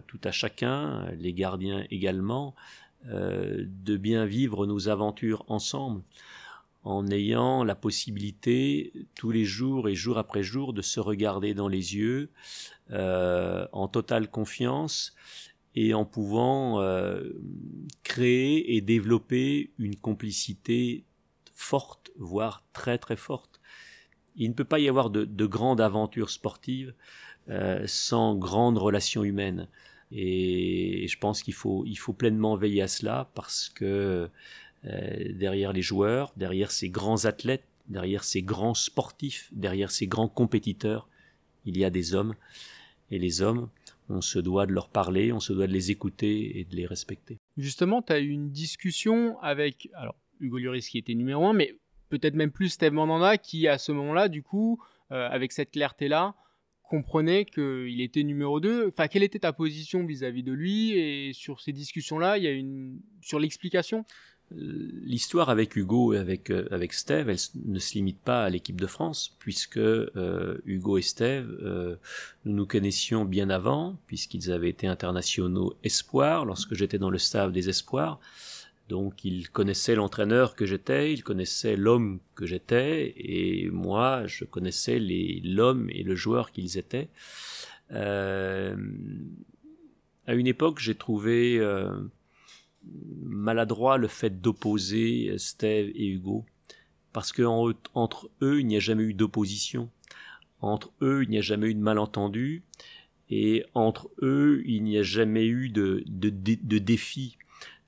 tout à chacun, les gardiens également, de bien vivre nos aventures ensemble, en ayant la possibilité tous les jours et jour après jour de se regarder dans les yeux, en totale confiance, et en pouvant créer et développer une complicité forte, voire très très forte. Il ne peut pas y avoir de grande aventure sportive sans grandes relations humaines. Et je pense qu'il faut pleinement veiller à cela parce que derrière les joueurs, derrière ces grands athlètes, derrière ces grands sportifs, derrière ces grands compétiteurs, il y a des hommes. Et les hommes, on se doit de leur parler, on se doit de les écouter et de les respecter. Justement, tu as eu une discussion avec Hugo Lloris qui était numéro 1, mais peut-être même plus Steve Mandanda qui, à ce moment-là, du coup, avec cette clarté-là, comprenait qu'il était numéro 2. Enfin, quelle était ta position vis-à-vis de lui? Et sur ces discussions-là, il y a sur l'explication? L'histoire avec Hugo et avec Steve, elle ne se limite pas à l'équipe de France, puisque Hugo et Steve, nous nous connaissions bien avant, puisqu'ils avaient été internationaux espoirs lorsque j'étais dans le staff des espoirs. Donc ils connaissaient l'entraîneur que j'étais, ils connaissaient l'homme que j'étais, et moi je connaissais l'homme et le joueur qu'ils étaient. À une époque, j'ai trouvé maladroit le fait d'opposer Steve et Hugo, parce qu'entre eux il n'y a jamais eu d'opposition, entre eux il n'y a jamais eu de malentendu, et entre eux il n'y a jamais eu de défi.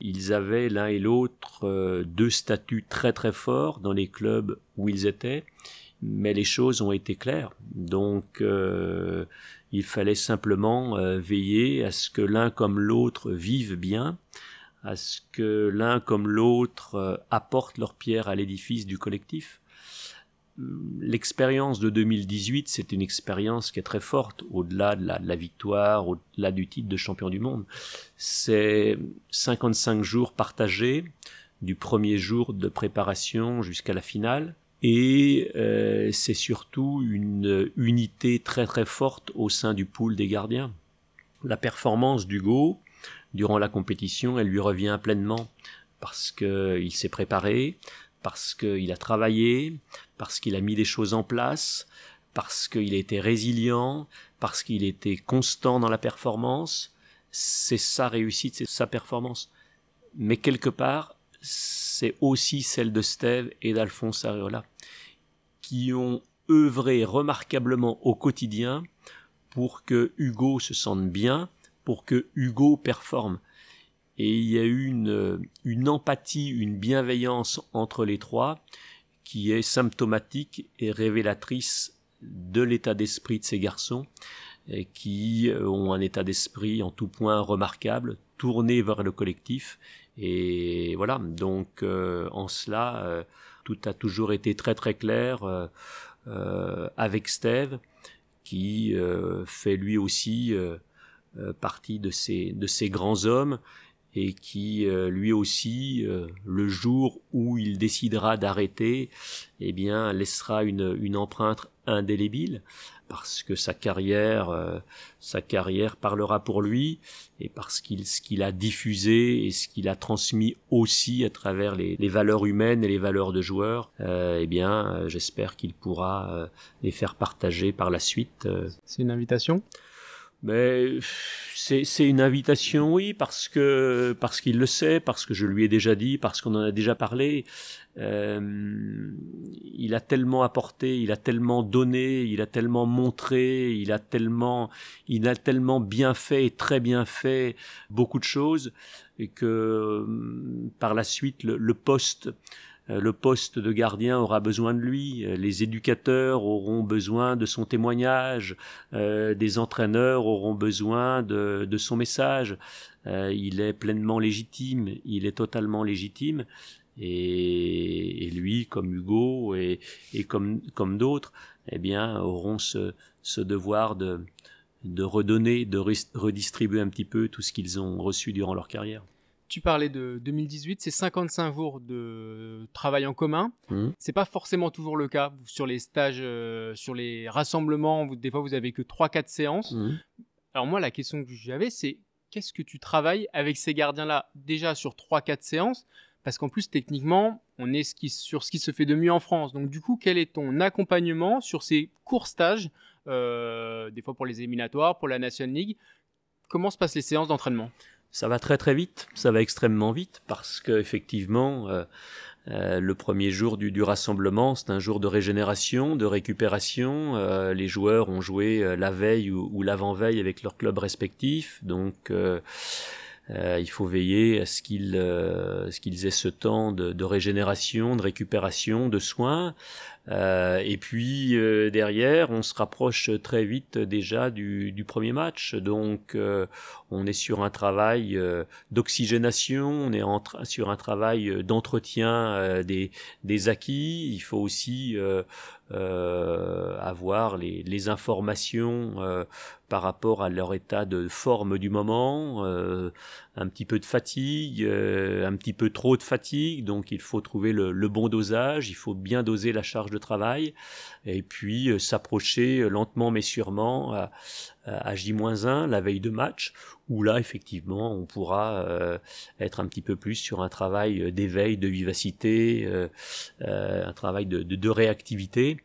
Ils avaient l'un et l'autre deux statuts très très forts dans les clubs où ils étaient, mais les choses ont été claires, donc il fallait simplement veiller à ce que l'un comme l'autre vivent bien, à ce que l'un comme l'autre apportent leur pierre à l'édifice du collectif. L'expérience de 2018, c'est une expérience qui est très forte, au-delà de la victoire, au-delà du titre de champion du monde. C'est 55 jours partagés, du premier jour de préparation jusqu'à la finale, et c'est surtout une unité très très forte au sein du pool des gardiens. La performance d'Hugo, durant la compétition, elle lui revient pleinement parce qu'il s'est préparé, parce qu'il a travaillé, parce qu'il a mis des choses en place, parce qu'il a été résilient, parce qu'il était constant dans la performance. C'est sa réussite, c'est sa performance. Mais quelque part, c'est aussi celle de Steve et d'Alphonse Areola, qui ont œuvré remarquablement au quotidien pour que Hugo se sente bien, pour que Hugo performe. Et il y a eu une empathie, une bienveillance entre les trois qui est symptomatique et révélatrice de l'état d'esprit de ces garçons, et qui ont un état d'esprit en tout point remarquable, tourné vers le collectif. Et voilà, donc en cela, tout a toujours été très très clair avec Steve, qui fait lui aussi partie de ces grands hommes, et qui lui aussi, le jour où il décidera d'arrêter, eh bien laissera une empreinte indélébile, parce que sa carrière parlera pour lui, et parce ce qu'il a diffusé et ce qu'il a transmis aussi à travers les valeurs humaines et les valeurs de joueurs, eh bien j'espère qu'il pourra les faire partager par la suite. C'est une invitation ? Mais c'est une invitation, oui, parce qu'il le sait, parce que je lui ai déjà dit, parce qu'on en a déjà parlé. Il a tellement apporté, il a tellement donné, il a tellement montré, il a tellement bien fait et très bien fait beaucoup de choses, et que par la suite le poste de gardien aura besoin de lui, les éducateurs auront besoin de son témoignage, des entraîneurs auront besoin de son message. Il est pleinement légitime, il est totalement légitime, et lui, comme Hugo et comme d'autres, eh bien, auront ce devoir de redonner, de redistribuer un petit peu tout ce qu'ils ont reçu durant leur carrière. Tu parlais de 2018, c'est 55 jours de travail en commun. C'est pas forcément toujours le cas sur les stages, sur les rassemblements. Des fois, vous avez que 3-4 séances. Alors moi, la question que j'avais, c'est qu'est-ce que tu travailles avec ces gardiens-là déjà sur 3-4 séances? Parce qu'en plus, techniquement, on est sur ce qui se fait de mieux en France. Donc du coup, quel est ton accompagnement sur ces courts stages, des fois pour les éliminatoires, pour la National League? Comment se passent les séances d'entraînement? Ça va très très vite, ça va extrêmement vite, parce que effectivement, le premier jour du rassemblement, c'est un jour de régénération, de récupération. Les joueurs ont joué la veille ou l'avant-veille avec leurs clubs respectifs, donc il faut veiller à ce qu'ils aient ce temps de régénération, de récupération, de soins. Et puis derrière, on se rapproche très vite déjà du premier match. Donc on est sur un travail d'oxygénation, on est sur un travail d'entretien des acquis. Il faut aussi avoir les informations par rapport à leur état de forme du moment, un petit peu de fatigue, un petit peu trop de fatigue, donc il faut trouver le bon dosage, il faut bien doser la charge de travail, et puis s'approcher lentement mais sûrement à J-1, la veille de match, où là, effectivement, on pourra être un petit peu plus sur un travail d'éveil, de vivacité, un travail de réactivité.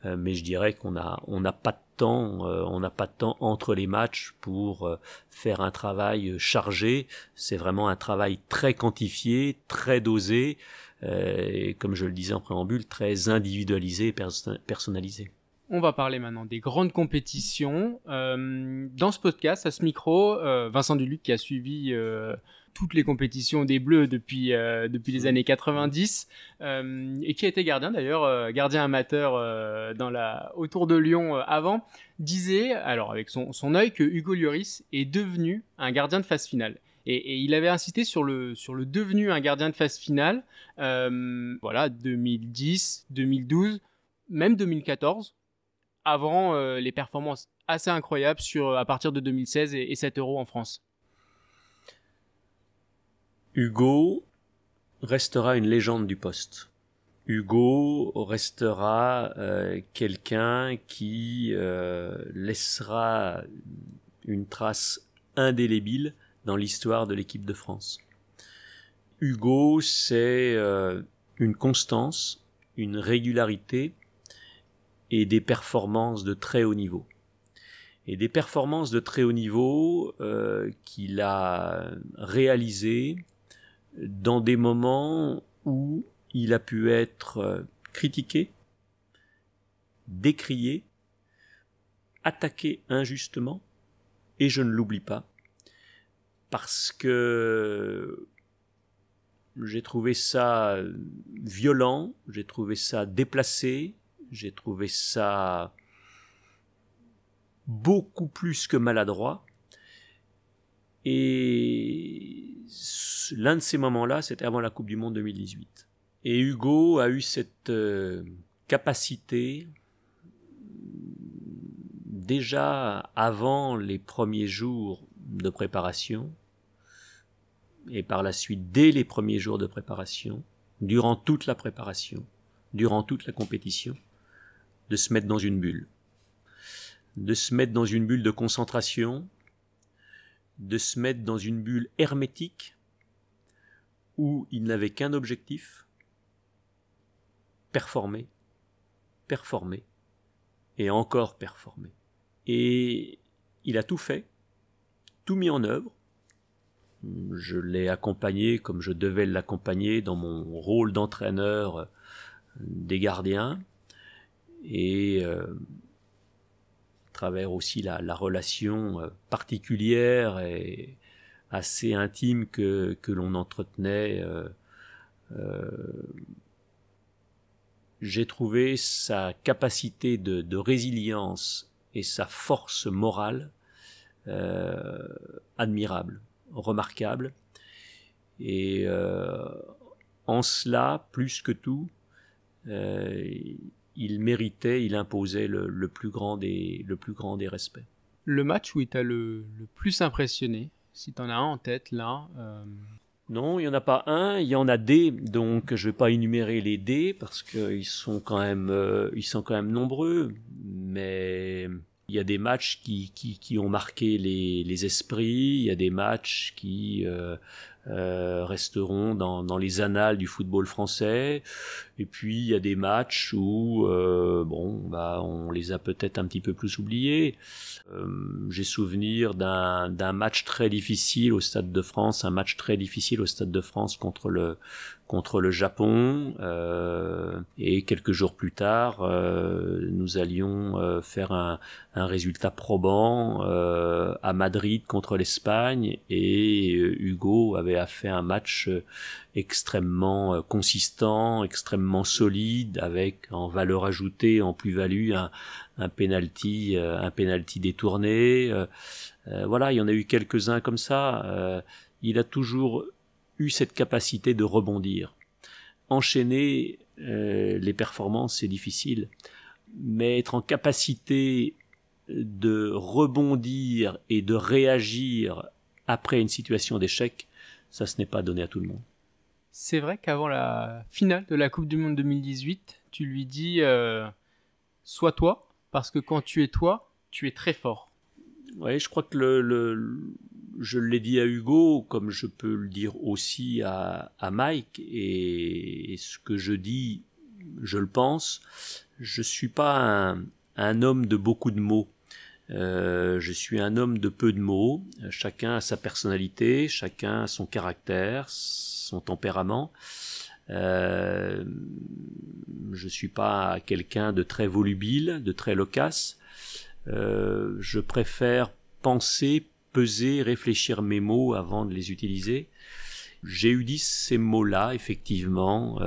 Mais je dirais qu'on n'a pas de temps, on n'a pas de temps entre les matchs pour faire un travail chargé. C'est vraiment un travail très quantifié, très dosé, et comme je le disais en préambule, très individualisé et personnalisé. On va parler maintenant des grandes compétitions. Dans ce podcast, à ce micro, Vincent Duluc qui a suivi toutes les compétitions des Bleus depuis les années 90 et qui a été gardien d'ailleurs, gardien amateur autour de Lyon avant, disait, alors avec son œil, que Hugo Lloris est devenu un gardien de phase finale. Et il avait insisté sur le devenu un gardien de phase finale, 2010, 2012, même 2014, avant les performances assez incroyables à partir de 2016 et 7 euros en France. Hugo restera une légende du poste. Hugo restera quelqu'un qui laissera une trace indélébile dans l'histoire de l'équipe de France. Hugo, c'est une constance, une régularité et des performances de très haut niveau. Et des performances de très haut niveau qu'il a réalisées dans des moments où il a pu être critiqué, décrié, attaqué injustement, et je ne l'oublie pas, parce que j'ai trouvé ça violent, j'ai trouvé ça déplacé, j'ai trouvé ça beaucoup plus que maladroit. Et l'un de ces moments-là, c'était avant la Coupe du Monde 2018. Et Hugo a eu cette capacité, déjà avant les premiers jours de préparation, et par la suite dès les premiers jours de préparation, durant toute la préparation, durant toute la compétition, de se mettre dans une bulle. De se mettre dans une bulle de concentration, de se mettre dans une bulle hermétique où il n'avait qu'un objectif: performer, performer et encore performer. Et il a tout fait, tout mis en œuvre. Je l'ai accompagné comme je devais l'accompagner dans mon rôle d'entraîneur des gardiens, et à travers aussi la relation particulière et assez intime que l'on entretenait, j'ai trouvé sa capacité de résilience et sa force morale admirable, remarquable. Et en cela, plus que tout, il méritait, il imposait le plus grand des respects. Le match où il t'a le plus impressionné, si tu en as un en tête là Non, il n'y en a pas un, il y en a des, donc je ne vais pas énumérer les dés parce qu'ils sont quand même nombreux, mais il y a des matchs qui ont marqué les esprits, il y a des matchs qui resteront dans les annales du football français, et puis il y a des matchs où on les a peut-être un petit peu plus oubliés. J'ai souvenir d'un match très difficile au Stade de France, contre le Japon, et quelques jours plus tard, nous allions faire un résultat probant à Madrid contre l'Espagne, et Hugo avait fait un match extrêmement consistant, extrêmement solide, avec en valeur ajoutée, en plus-value, un penalty détourné. Voilà, il y en a eu quelques-uns comme ça. Il a toujours eu cette capacité de rebondir. Enchaîner les performances, c'est difficile, mais être en capacité de rebondir et de réagir après une situation d'échec, ça ce n'est pas donné à tout le monde. C'est vrai qu'avant la finale de la Coupe du Monde 2018, tu lui dis sois toi, parce que quand tu es toi, tu es très fort. Oui, je crois que je l'ai dit à Hugo, comme je peux le dire aussi à Mike, et ce que je dis, je le pense, je suis pas un homme de beaucoup de mots. Je suis un homme de peu de mots. Chacun a sa personnalité, chacun a son caractère, son tempérament. Je suis pas quelqu'un de très volubile, de très loquace. Je préfère penser, peser, réfléchir mes mots avant de les utiliser. J'ai eu dit ces mots-là, effectivement,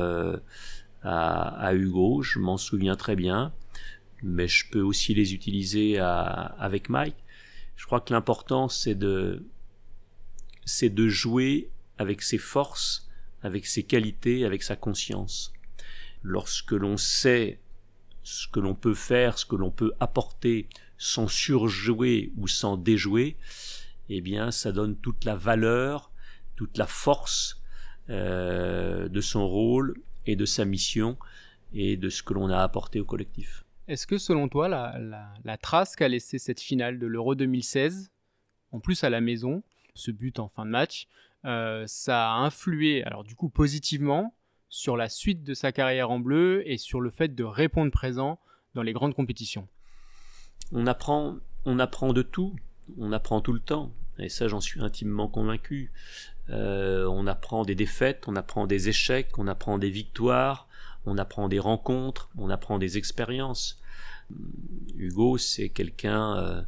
à Hugo, je m'en souviens très bien, mais je peux aussi les utiliser avec Mike. Je crois que l'important, c'est de jouer avec ses forces, avec ses qualités, avec sa conscience. Lorsque l'on sait ce que l'on peut faire, ce que l'on peut apporter, sans surjouer ou sans déjouer, eh bien, ça donne toute la valeur, toute la force de son rôle et de sa mission et de ce que l'on a apporté au collectif. Est-ce que selon toi, la trace qu'a laissé cette finale de l'Euro 2016, en plus à la maison, ce but en fin de match, ça a influé, alors du coup positivement, sur la suite de sa carrière en bleu et sur le fait de répondre présent dans les grandes compétitions? On apprend de tout, on apprend tout le temps, et ça j'en suis intimement convaincu. On apprend des défaites, on apprend des échecs, on apprend des victoires, on apprend des rencontres, on apprend des expériences. Hugo, c'est quelqu'un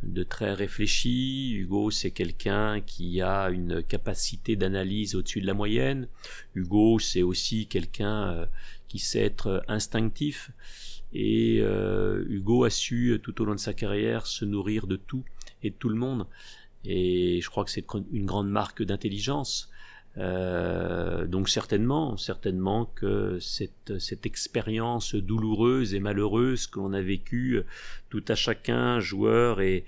de très réfléchi. Hugo, c'est quelqu'un qui a une capacité d'analyse au-dessus de la moyenne. Hugo, c'est aussi quelqu'un qui sait être instinctif. Et Hugo a su, tout au long de sa carrière, se nourrir de tout et de tout le monde. Et je crois que c'est une grande marque d'intelligence. Donc certainement que cette expérience douloureuse et malheureuse que l'on a vécue tout à chacun, joueurs et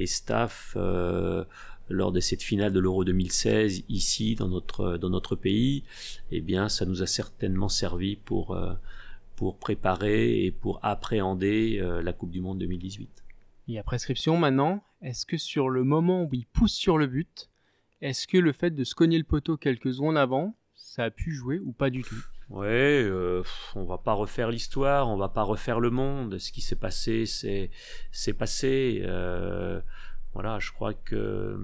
staff, lors de cette finale de l'Euro 2016 ici dans notre pays, eh bien ça nous a certainement servi pour préparer et pour appréhender la Coupe du Monde 2018. Il y a prescription maintenant. Est-ce que sur le moment où il pousse sur le but, est-ce que le fait de se cogner le poteau quelques secondes avant, ça a pu jouer ou pas du tout? Ouais, on va pas refaire l'histoire, on va pas refaire le monde. Ce qui s'est passé, c'est passé. Voilà, je crois que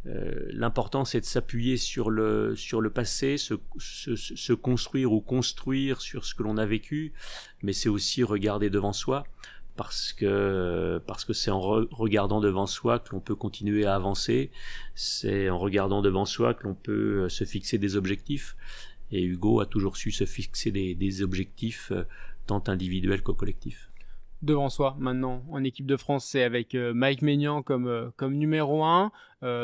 l'important c'est de s'appuyer sur le passé, se construire ou construire sur ce que l'on a vécu, mais c'est aussi regarder devant soi. Parce que c'est en regardant devant soi que l'on peut continuer à avancer, c'est en regardant devant soi que l'on peut se fixer des objectifs, et Hugo a toujours su se fixer des objectifs tant individuels qu'au collectif. Devant soi, maintenant, en équipe de France, c'est avec Mike Maignan comme numéro 1,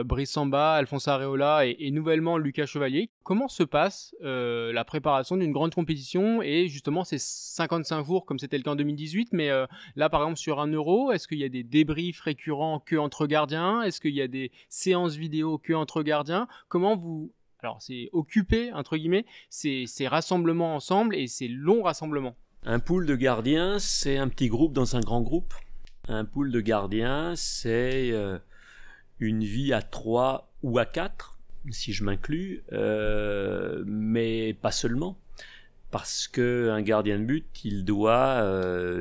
Brice Samba, Alphonse Areola et nouvellement Lucas Chevalier. Comment se passe la préparation d'une grande compétition et justement ces 55 jours comme c'était le cas en 2018, mais là par exemple sur un Euro, est-ce qu'il y a des débriefs récurrents que entre gardiens? Est-ce qu'il y a des séances vidéo que entre gardiens? Comment vous... Alors c'est occuper, entre guillemets, ces rassemblements ensemble et ces longs rassemblements? Un pool de gardiens, c'est un petit groupe dans un grand groupe. Un pool de gardiens, c'est une vie à 3 ou à 4, si je m'inclus, mais pas seulement. Parce qu'un gardien de but, il doit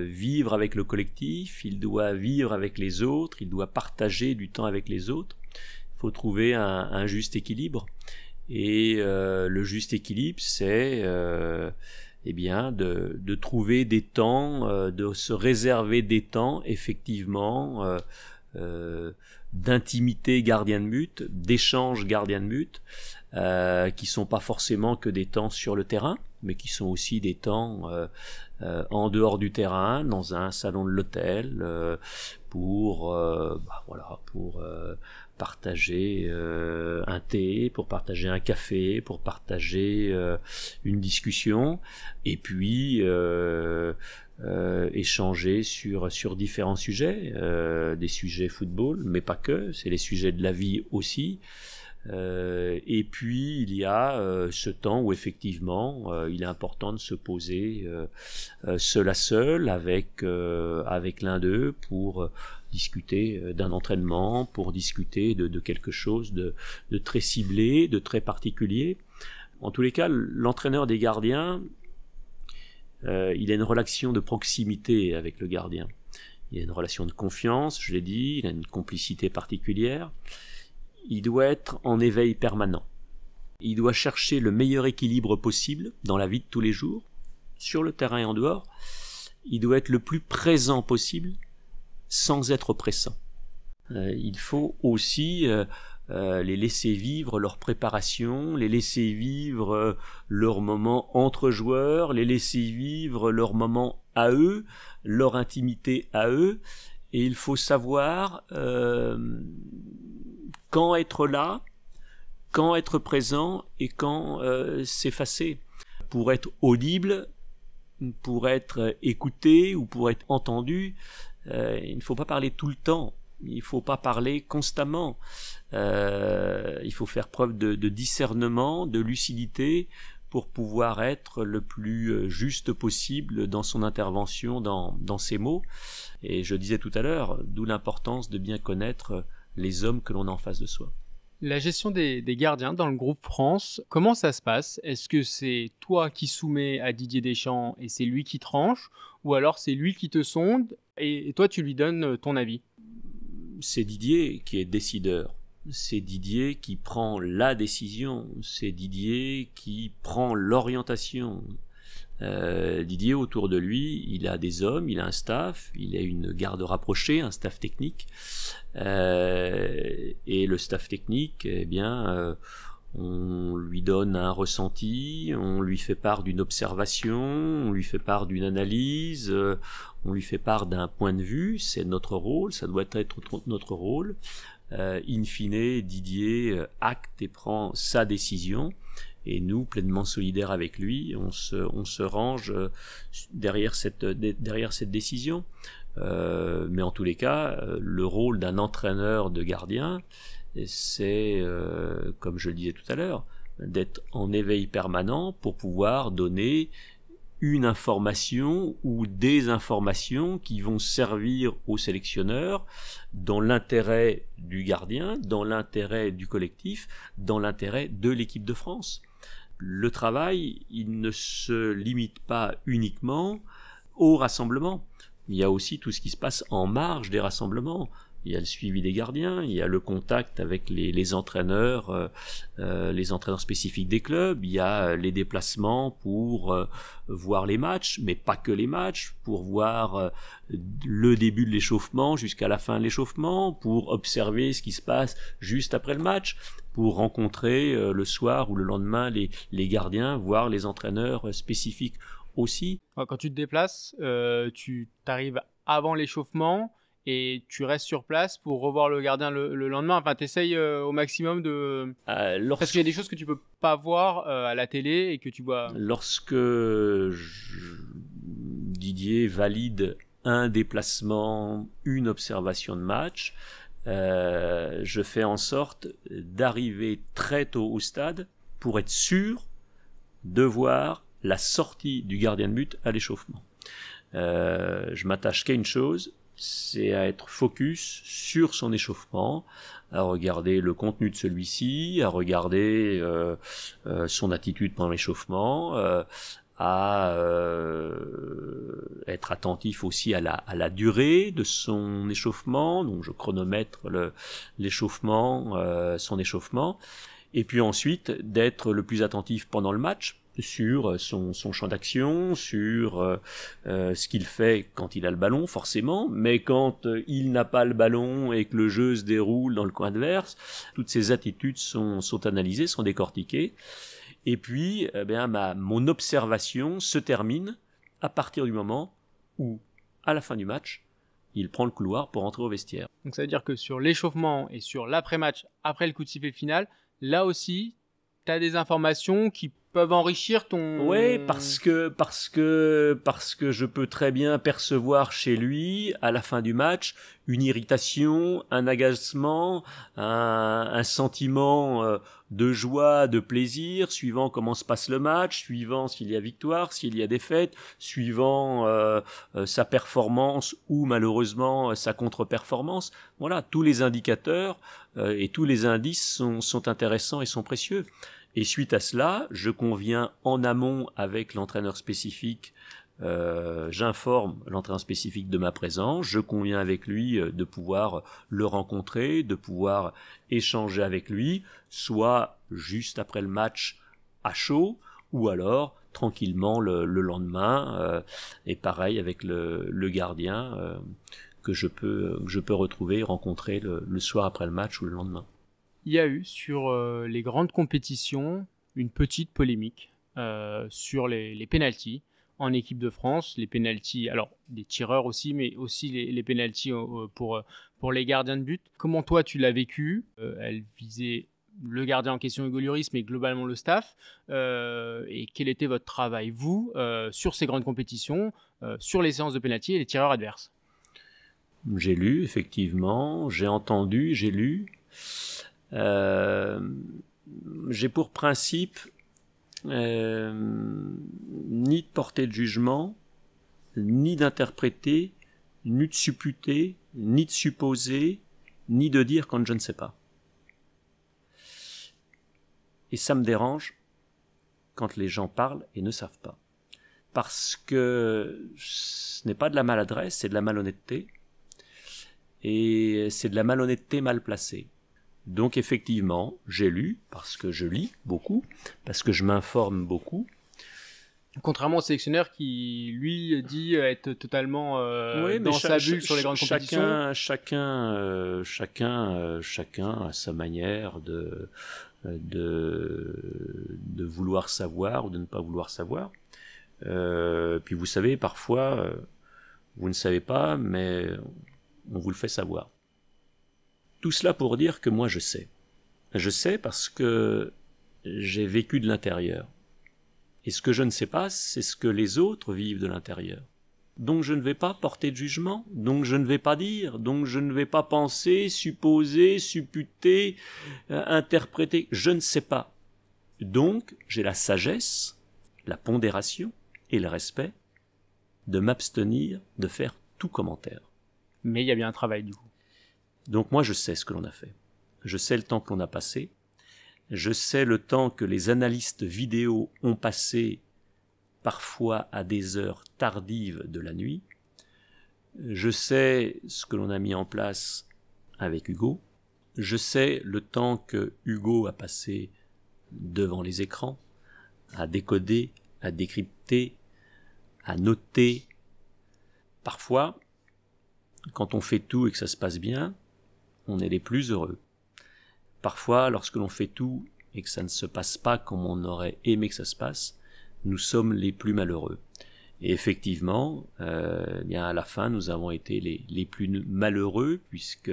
vivre avec le collectif, il doit vivre avec les autres, il doit partager du temps avec les autres. Il faut trouver un juste équilibre. Et le juste équilibre, c'est... eh bien, de trouver des temps, de se réserver des temps, effectivement, d'intimité gardien de but, d'échange gardien de but, qui sont pas forcément que des temps sur le terrain, mais qui sont aussi des temps en dehors du terrain, dans un salon de l'hôtel, pour partager un thé, pour partager un café, pour partager une discussion, et puis échanger sur différents sujets, des sujets football, mais pas que, c'est les sujets de la vie aussi. Et puis il y a ce temps où effectivement il est important de se poser seul à seul avec l'un d'eux pour discuter d'un entraînement, pour discuter de quelque chose de très ciblé, de très particulier. En tous les cas, l'entraîneur des gardiens, il a une relation de proximité avec le gardien. Il y a une relation de confiance, je l'ai dit, il a une complicité particulière. Il doit être en éveil permanent. Il doit chercher le meilleur équilibre possible dans la vie de tous les jours, sur le terrain et en dehors. Il doit être le plus présent possible, sans être oppressant. Il faut aussi les laisser vivre leur préparation, les laisser vivre leurs moments entre joueurs, les laisser vivre leurs moments à eux, leur intimité à eux. Et il faut savoir quand être là, quand être présent et quand s'effacer. Pour être audible, pour être écouté ou pour être entendu, il ne faut pas parler tout le temps, il ne faut pas parler constamment. Il faut faire preuve de discernement, de lucidité pour pouvoir être le plus juste possible dans son intervention, dans ses mots. Et je disais tout à l'heure, d'où l'importance de bien connaître les hommes que l'on a en face de soi. La gestion des gardiens dans le groupe France, comment ça se passe? Est-ce que c'est toi qui soumets à Didier Deschamps et c'est lui qui tranche, ou alors c'est lui qui te sonde et toi tu lui donnes ton avis? C'est Didier qui est décideur. C'est Didier qui prend la décision. C'est Didier qui prend l'orientation. Didier, autour de lui, il a des hommes, il a un staff, il a une garde rapprochée, un staff technique. Et le staff technique, eh bien, on lui donne un ressenti, on lui fait part d'une observation, on lui fait part d'une analyse, on lui fait part d'un point de vue. C'est notre rôle, ça doit être notre rôle. In fine, Didier acte et prend sa décision. Et nous, pleinement solidaires avec lui, on se range derrière cette décision. Mais en tous les cas, le rôle d'un entraîneur de gardien, c'est, comme je le disais tout à l'heure, d'être en éveil permanent pour pouvoir donner une information ou des informations qui vont servir au sélectionneur dans l'intérêt du gardien, dans l'intérêt du collectif, dans l'intérêt de l'équipe de France. Le travail, il ne se limite pas uniquement au rassemblement. Il y a aussi tout ce qui se passe en marge des rassemblements. Il y a le suivi des gardiens, il y a le contact avec les entraîneurs spécifiques des clubs, il y a les déplacements pour voir les matchs, mais pas que les matchs, pour voir le début de l'échauffement jusqu'à la fin de l'échauffement, pour observer ce qui se passe juste après le match, pour rencontrer le soir ou le lendemain les gardiens, voir les entraîneurs spécifiques aussi. Quand tu te déplaces, tu t'arrives avant l'échauffement et tu restes sur place pour revoir le gardien le lendemain. Enfin, t'essayes au maximum de... Parce qu'il y a des choses que tu peux pas voir à la télé et que tu vois... Lorsque Didier valide un déplacement, une observation de match, je fais en sorte d'arriver très tôt au stade pour être sûr de voir la sortie du gardien de but à l'échauffement. Je m'attache qu'à une chose, c'est à être focus sur son échauffement, à regarder le contenu de celui-ci, à regarder son attitude pendant l'échauffement, à être attentif aussi à la durée de son échauffement, donc je chronomètre l'échauffement, son échauffement, et puis ensuite d'être le plus attentif pendant le match, sur son champ d'action, sur ce qu'il fait quand il a le ballon, forcément, mais quand il n'a pas le ballon et que le jeu se déroule dans le camp adverse, toutes ces attitudes sont analysées, sont décortiquées. Et puis, mon observation se termine à partir du moment où, à la fin du match, il prend le couloir pour rentrer au vestiaire. Donc ça veut dire que sur l'échauffement et sur l'après-match, après le coup de sifflet final, là aussi, tu as des informations qui peuvent enrichir ton... Oui, parce que je peux très bien percevoir chez lui, à la fin du match, une irritation, un agacement, un sentiment de joie, de plaisir, suivant comment se passe le match, suivant s'il y a victoire, s'il y a défaite, suivant sa performance ou malheureusement sa contre-performance. Voilà, tous les indicateurs et tous les indices sont intéressants et sont précieux. Et suite à cela, je conviens en amont avec l'entraîneur spécifique, j'informe l'entraîneur spécifique de ma présence, je conviens avec lui de pouvoir le rencontrer, de pouvoir échanger avec lui, soit juste après le match à chaud, ou alors tranquillement le lendemain, et pareil avec le gardien que je peux retrouver, rencontrer le soir après le match ou le lendemain. Il y a eu sur les grandes compétitions une petite polémique sur les pénaltys en équipe de France. Les pénaltys, alors des tireurs aussi, mais aussi les pénaltys pour les gardiens de but. Comment toi tu l'as vécu? Elle visait le gardien en question, Hugo Lloris, mais globalement le staff. Et quel était votre travail, vous, sur ces grandes compétitions, sur les séances de pénaltys et les tireurs adverses? J'ai lu, effectivement, j'ai entendu, j'ai lu. J'ai pour principe ni de porter de jugement, ni d'interpréter, ni de supputer, ni de supposer, ni de dire quand je ne sais pas. Et ça me dérange quand les gens parlent et ne savent pas. Parce que ce n'est pas de la maladresse, c'est de la malhonnêteté. Et c'est de la malhonnêteté mal placée. Donc effectivement, j'ai lu, parce que je lis beaucoup, parce que je m'informe beaucoup. Contrairement au sélectionneur qui, lui, dit être totalement dans sa bulle sur les grandes compétitions. Chacun a sa manière de vouloir savoir ou de ne pas vouloir savoir. Puis vous savez, parfois, vous ne savez pas, mais on vous le fait savoir. Tout cela pour dire que moi je sais. Je sais parce que j'ai vécu de l'intérieur. Et ce que je ne sais pas, c'est ce que les autres vivent de l'intérieur. Donc je ne vais pas porter de jugement, donc je ne vais pas dire, donc je ne vais pas penser, supposer, supputer, interpréter. Je ne sais pas. Donc j'ai la sagesse, la pondération et le respect de m'abstenir de faire tout commentaire. Mais il y a bien un travail du coup. Donc moi je sais ce que l'on a fait. Je sais le temps que l'on a passé. Je sais le temps que les analystes vidéo ont passé, parfois à des heures tardives de la nuit. Je sais ce que l'on a mis en place avec Hugo. Je sais le temps que Hugo a passé devant les écrans, à décoder, à décrypter, à noter. Parfois, quand on fait tout et que ça se passe bien, on est les plus heureux. Parfois, lorsque l'on fait tout et que ça ne se passe pas comme on aurait aimé que ça se passe, nous sommes les plus malheureux. Et effectivement, bien à la fin, nous avons été les plus malheureux, puisque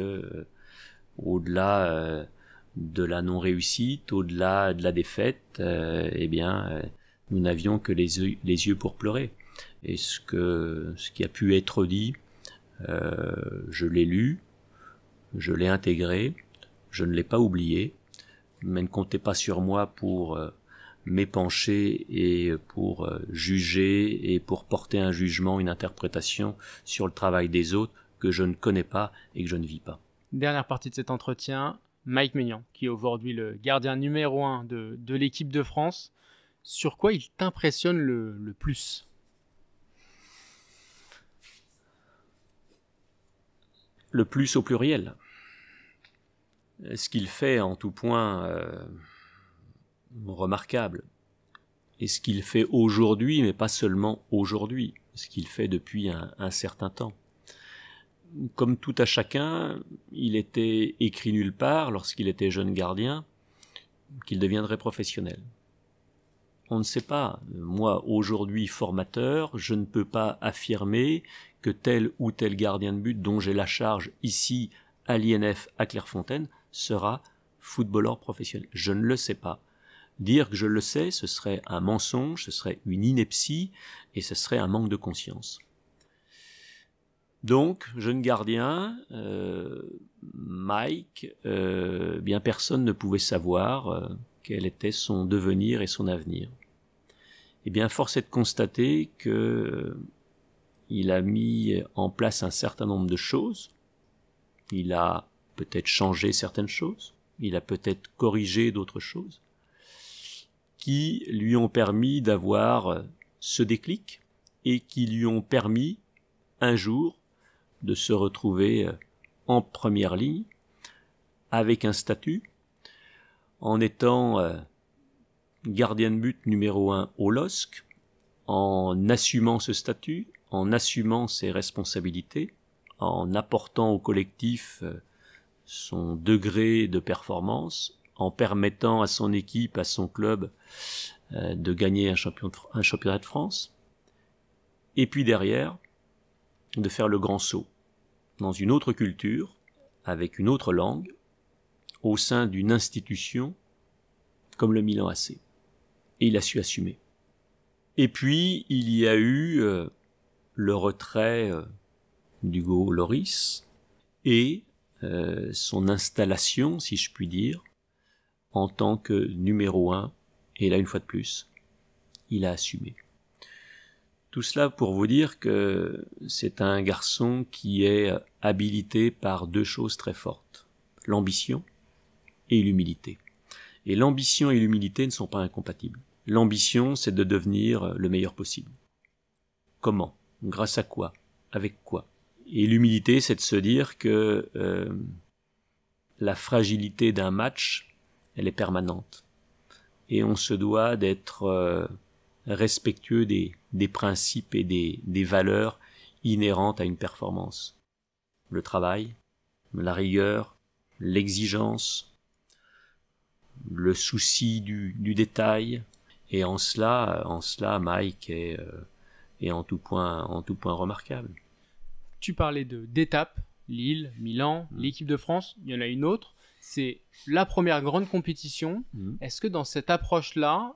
au-delà de la non-réussite, au-delà de la défaite, nous n'avions que les yeux pour pleurer. Et ce qui a pu être dit, je l'ai lu, je l'ai intégré, je ne l'ai pas oublié, mais ne comptez pas sur moi pour m'épancher et pour juger et pour porter un jugement, une interprétation sur le travail des autres que je ne connais pas et que je ne vis pas. Dernière partie de cet entretien, Mike Maignan, qui est aujourd'hui le gardien numéro 1 de l'équipe de France. Sur quoi il t'impressionne le plus ? Le plus au pluriel. Ce qu'il fait en tout point remarquable. Et ce qu'il fait aujourd'hui, mais pas seulement aujourd'hui, ce qu'il fait depuis un certain temps. Comme tout à chacun, il était écrit nulle part, lorsqu'il était jeune gardien, qu'il deviendrait professionnel. On ne sait pas. Moi, aujourd'hui formateur, je ne peux pas affirmer que tel ou tel gardien de but dont j'ai la charge ici à l'INF à Clairefontaine sera footballeur professionnel. Je ne le sais pas. Dire que je le sais, ce serait un mensonge, ce serait une ineptie et ce serait un manque de conscience. Donc, jeune gardien, Mike, bien personne ne pouvait savoir quel était son devenir et son avenir. Eh bien, force est de constater que il a mis en place un certain nombre de choses. Il a peut-être changé certaines choses. Il a peut-être corrigé d'autres choses qui lui ont permis d'avoir ce déclic et qui lui ont permis un jour de se retrouver en première ligne avec un statut en étant gardien de but numéro 1 au LOSC, en assumant ce statut, en assumant ses responsabilités, en apportant au collectif son degré de performance, en permettant à son équipe, à son club de gagner un championnat de France, et puis derrière, de faire le grand saut dans une autre culture, avec une autre langue, au sein d'une institution comme le Milan AC. Et il a su assumer. Et puis, il y a eu le retrait d'Hugo Lloris et son installation, si je puis dire, en tant que numéro 1, et là, une fois de plus, il a assumé. Tout cela pour vous dire que c'est un garçon qui est habilité par deux choses très fortes, l'ambition et l'humilité. Et l'ambition et l'humilité ne sont pas incompatibles. L'ambition, c'est de devenir le meilleur possible. Comment? Grâce à quoi? Avec quoi? Et l'humilité, c'est de se dire que la fragilité d'un match, elle est permanente. Et on se doit d'être respectueux des principes et des valeurs inhérentes à une performance. Le travail, la rigueur, l'exigence, le souci du détail, et en cela Mike est en tout point remarquable. Tu parlais d'étapes, Lille, Milan, l'équipe de France, il y en a une autre, c'est la première grande compétition. Est-ce que dans cette approche-là,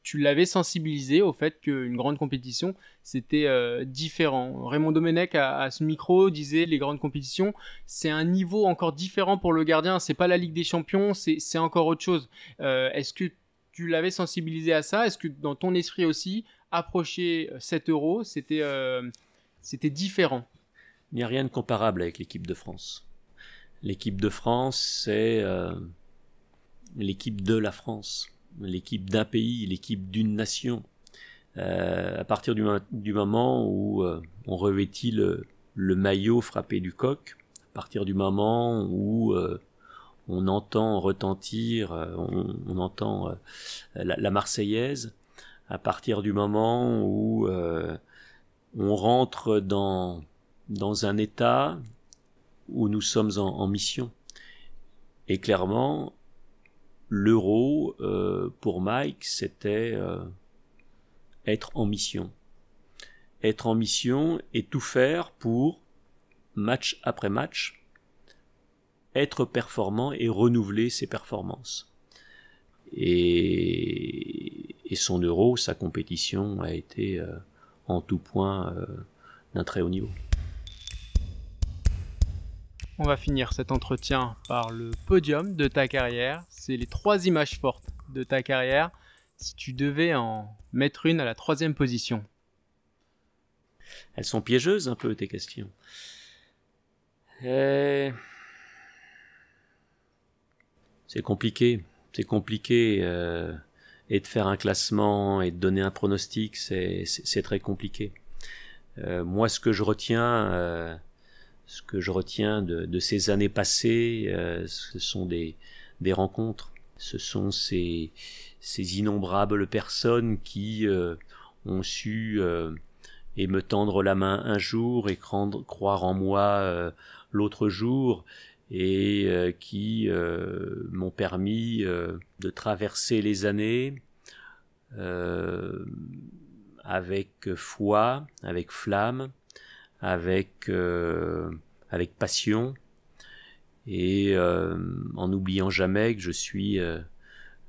tu l'avais sensibilisé au fait qu'une grande compétition, c'était différent? Raymond Domenech, à ce micro, disait les grandes compétitions, c'est un niveau encore différent pour le gardien. C'est pas la Ligue des Champions, c'est encore autre chose. Est-ce que tu l'avais sensibilisé à ça? Est-ce que dans ton esprit aussi, approcher 7 euros, c'était différent? Il n'y a rien de comparable avec l'équipe de France. L'équipe de France, c'est l'équipe de la France. L'équipe d'un pays, l'équipe d'une nation. À partir du moment où on revêtit le maillot frappé du coq, à partir du moment où on entend retentir, on entend la Marseillaise, à partir du moment où on rentre dans un état où nous sommes en mission. Et clairement, l'Euro, pour Mike, c'était être en mission. Être en mission et tout faire pour, match après match, être performant et renouveler ses performances. Et son Euro, sa compétition, a été en tout point d'un très haut niveau. On va finir cet entretien par le podium de ta carrière. C'est les 3 images fortes de ta carrière. Si tu devais en mettre une à la 3e position. Elles sont piégeuses un peu, tes questions. C'est compliqué. C'est compliqué. Et de faire un classement et de donner un pronostic, c'est très compliqué. Moi, ce que je retiens de ces années passées, ce sont des rencontres. Ce sont ces innombrables personnes qui ont su et me tendre la main un jour et croire en moi l'autre jour, et qui m'ont permis de traverser les années avec foi, avec flamme, avec passion, et en n'oubliant jamais que je suis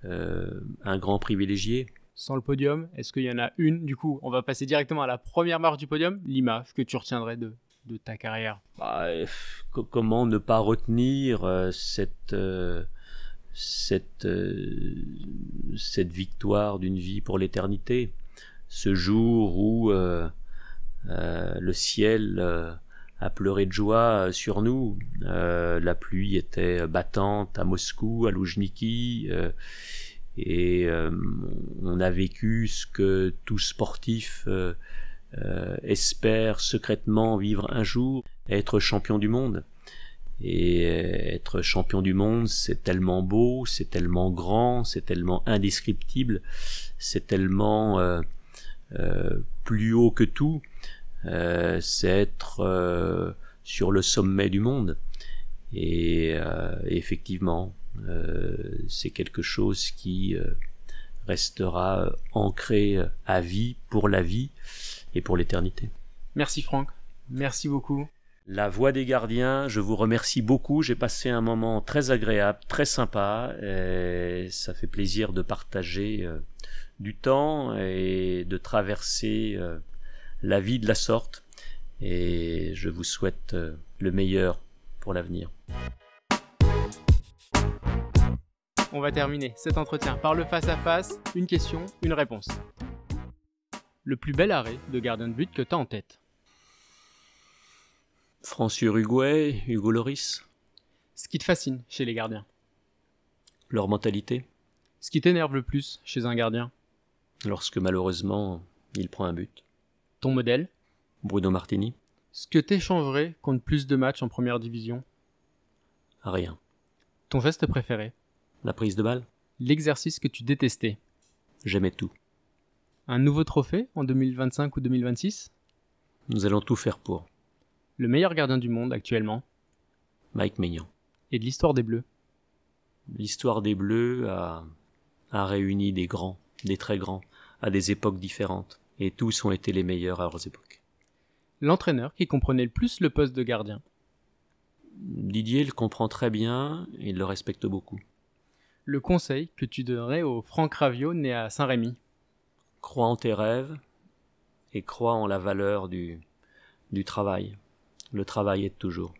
un grand privilégié. Sans le podium, est-ce qu'il y en a une? Du coup, on va passer directement à la première marche du podium, l'image que tu retiendrais de ta carrière. Comment ne pas retenir cette victoire d'une vie pour l'éternité, ce jour où le ciel a pleuré de joie sur nous, la pluie était battante à Moscou, à Loujniki, et on a vécu ce que tout sportif espère secrètement vivre un jour, être champion du monde. Et être champion du monde, c'est tellement beau, c'est tellement grand, c'est tellement indescriptible, c'est tellement plus haut que tout, c'est être sur le sommet du monde. Et effectivement, c'est quelque chose qui restera ancré à vie, pour la vie et pour l'éternité. Merci Franck, merci beaucoup. La Voix des Gardiens, je vous remercie beaucoup. J'ai passé un moment très agréable, très sympa. Et ça fait plaisir de partager du temps et de traverser la vie de la sorte. Et je vous souhaite le meilleur pour l'avenir. On va terminer cet entretien par le face-à-face. Une question, une réponse. Le plus bel arrêt de gardien de but que tu as en tête? France-Uruguay, Hugo Lloris. Ce qui te fascine chez les gardiens? Leur mentalité. Ce qui t'énerve le plus chez un gardien? Lorsque malheureusement il prend un but. Ton modèle? Bruno Martini. Ce que t'échangerais contre plus de matchs en première division? Rien. Ton geste préféré? La prise de balle. L'exercice que tu détestais? J'aimais tout. Un nouveau trophée en 2025 ou 2026? Nous allons tout faire pour. Le meilleur gardien du monde actuellement? Mike Maignan. Et de l'histoire des Bleus? L'histoire des Bleus a réuni des grands, des très grands, à des époques différentes. Et tous ont été les meilleurs à leurs époques. L'entraîneur qui comprenait le plus le poste de gardien? Didier le comprend très bien et il le respecte beaucoup. Le conseil que tu donnerais au Franck Raviot né à Saint-Rémy? Crois en tes rêves et crois en la valeur du travail. Le travail aide toujours.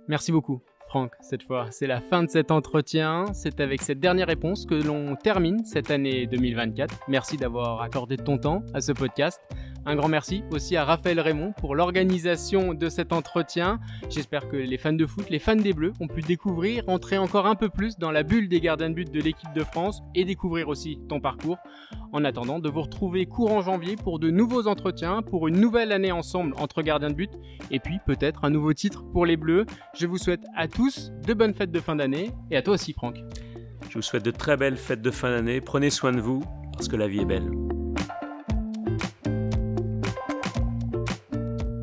Merci beaucoup, Franck. Cette fois, c'est la fin de cet entretien. C'est avec cette dernière réponse que l'on termine cette année 2024. Merci d'avoir accordé ton temps à ce podcast. Un grand merci aussi à Raphaël Raymond pour l'organisation de cet entretien. J'espère que les fans de foot, les fans des Bleus ont pu découvrir, entrer encore un peu plus dans la bulle des gardiens de but de l'équipe de France et découvrir aussi ton parcours. En attendant de vous retrouver courant janvier pour de nouveaux entretiens, pour une nouvelle année ensemble entre gardiens de but et puis peut-être un nouveau titre pour les Bleus. Je vous souhaite à tous de bonnes fêtes de fin d'année et à toi aussi Franck. Je vous souhaite de très belles fêtes de fin d'année. Prenez soin de vous parce que la vie est belle.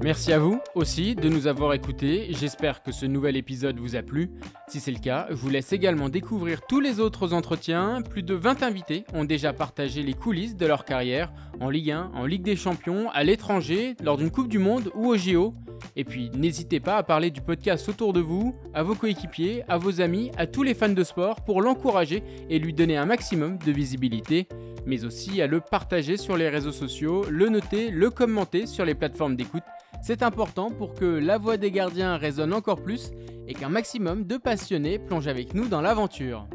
Merci à vous aussi de nous avoir écoutés. J'espère que ce nouvel épisode vous a plu. Si c'est le cas, je vous laisse également découvrir tous les autres entretiens. Plus de 20 invités ont déjà partagé les coulisses de leur carrière en Ligue 1, en Ligue des Champions, à l'étranger, lors d'une Coupe du Monde ou au JO. Et puis, n'hésitez pas à parler du podcast autour de vous, à vos coéquipiers, à vos amis, à tous les fans de sport pour l'encourager et lui donner un maximum de visibilité, mais aussi à le partager sur les réseaux sociaux, le noter, le commenter sur les plateformes d'écoute. C'est important pour que la voix des gardiens résonne encore plus et qu'un maximum de passionnés plongent avec nous dans l'aventure.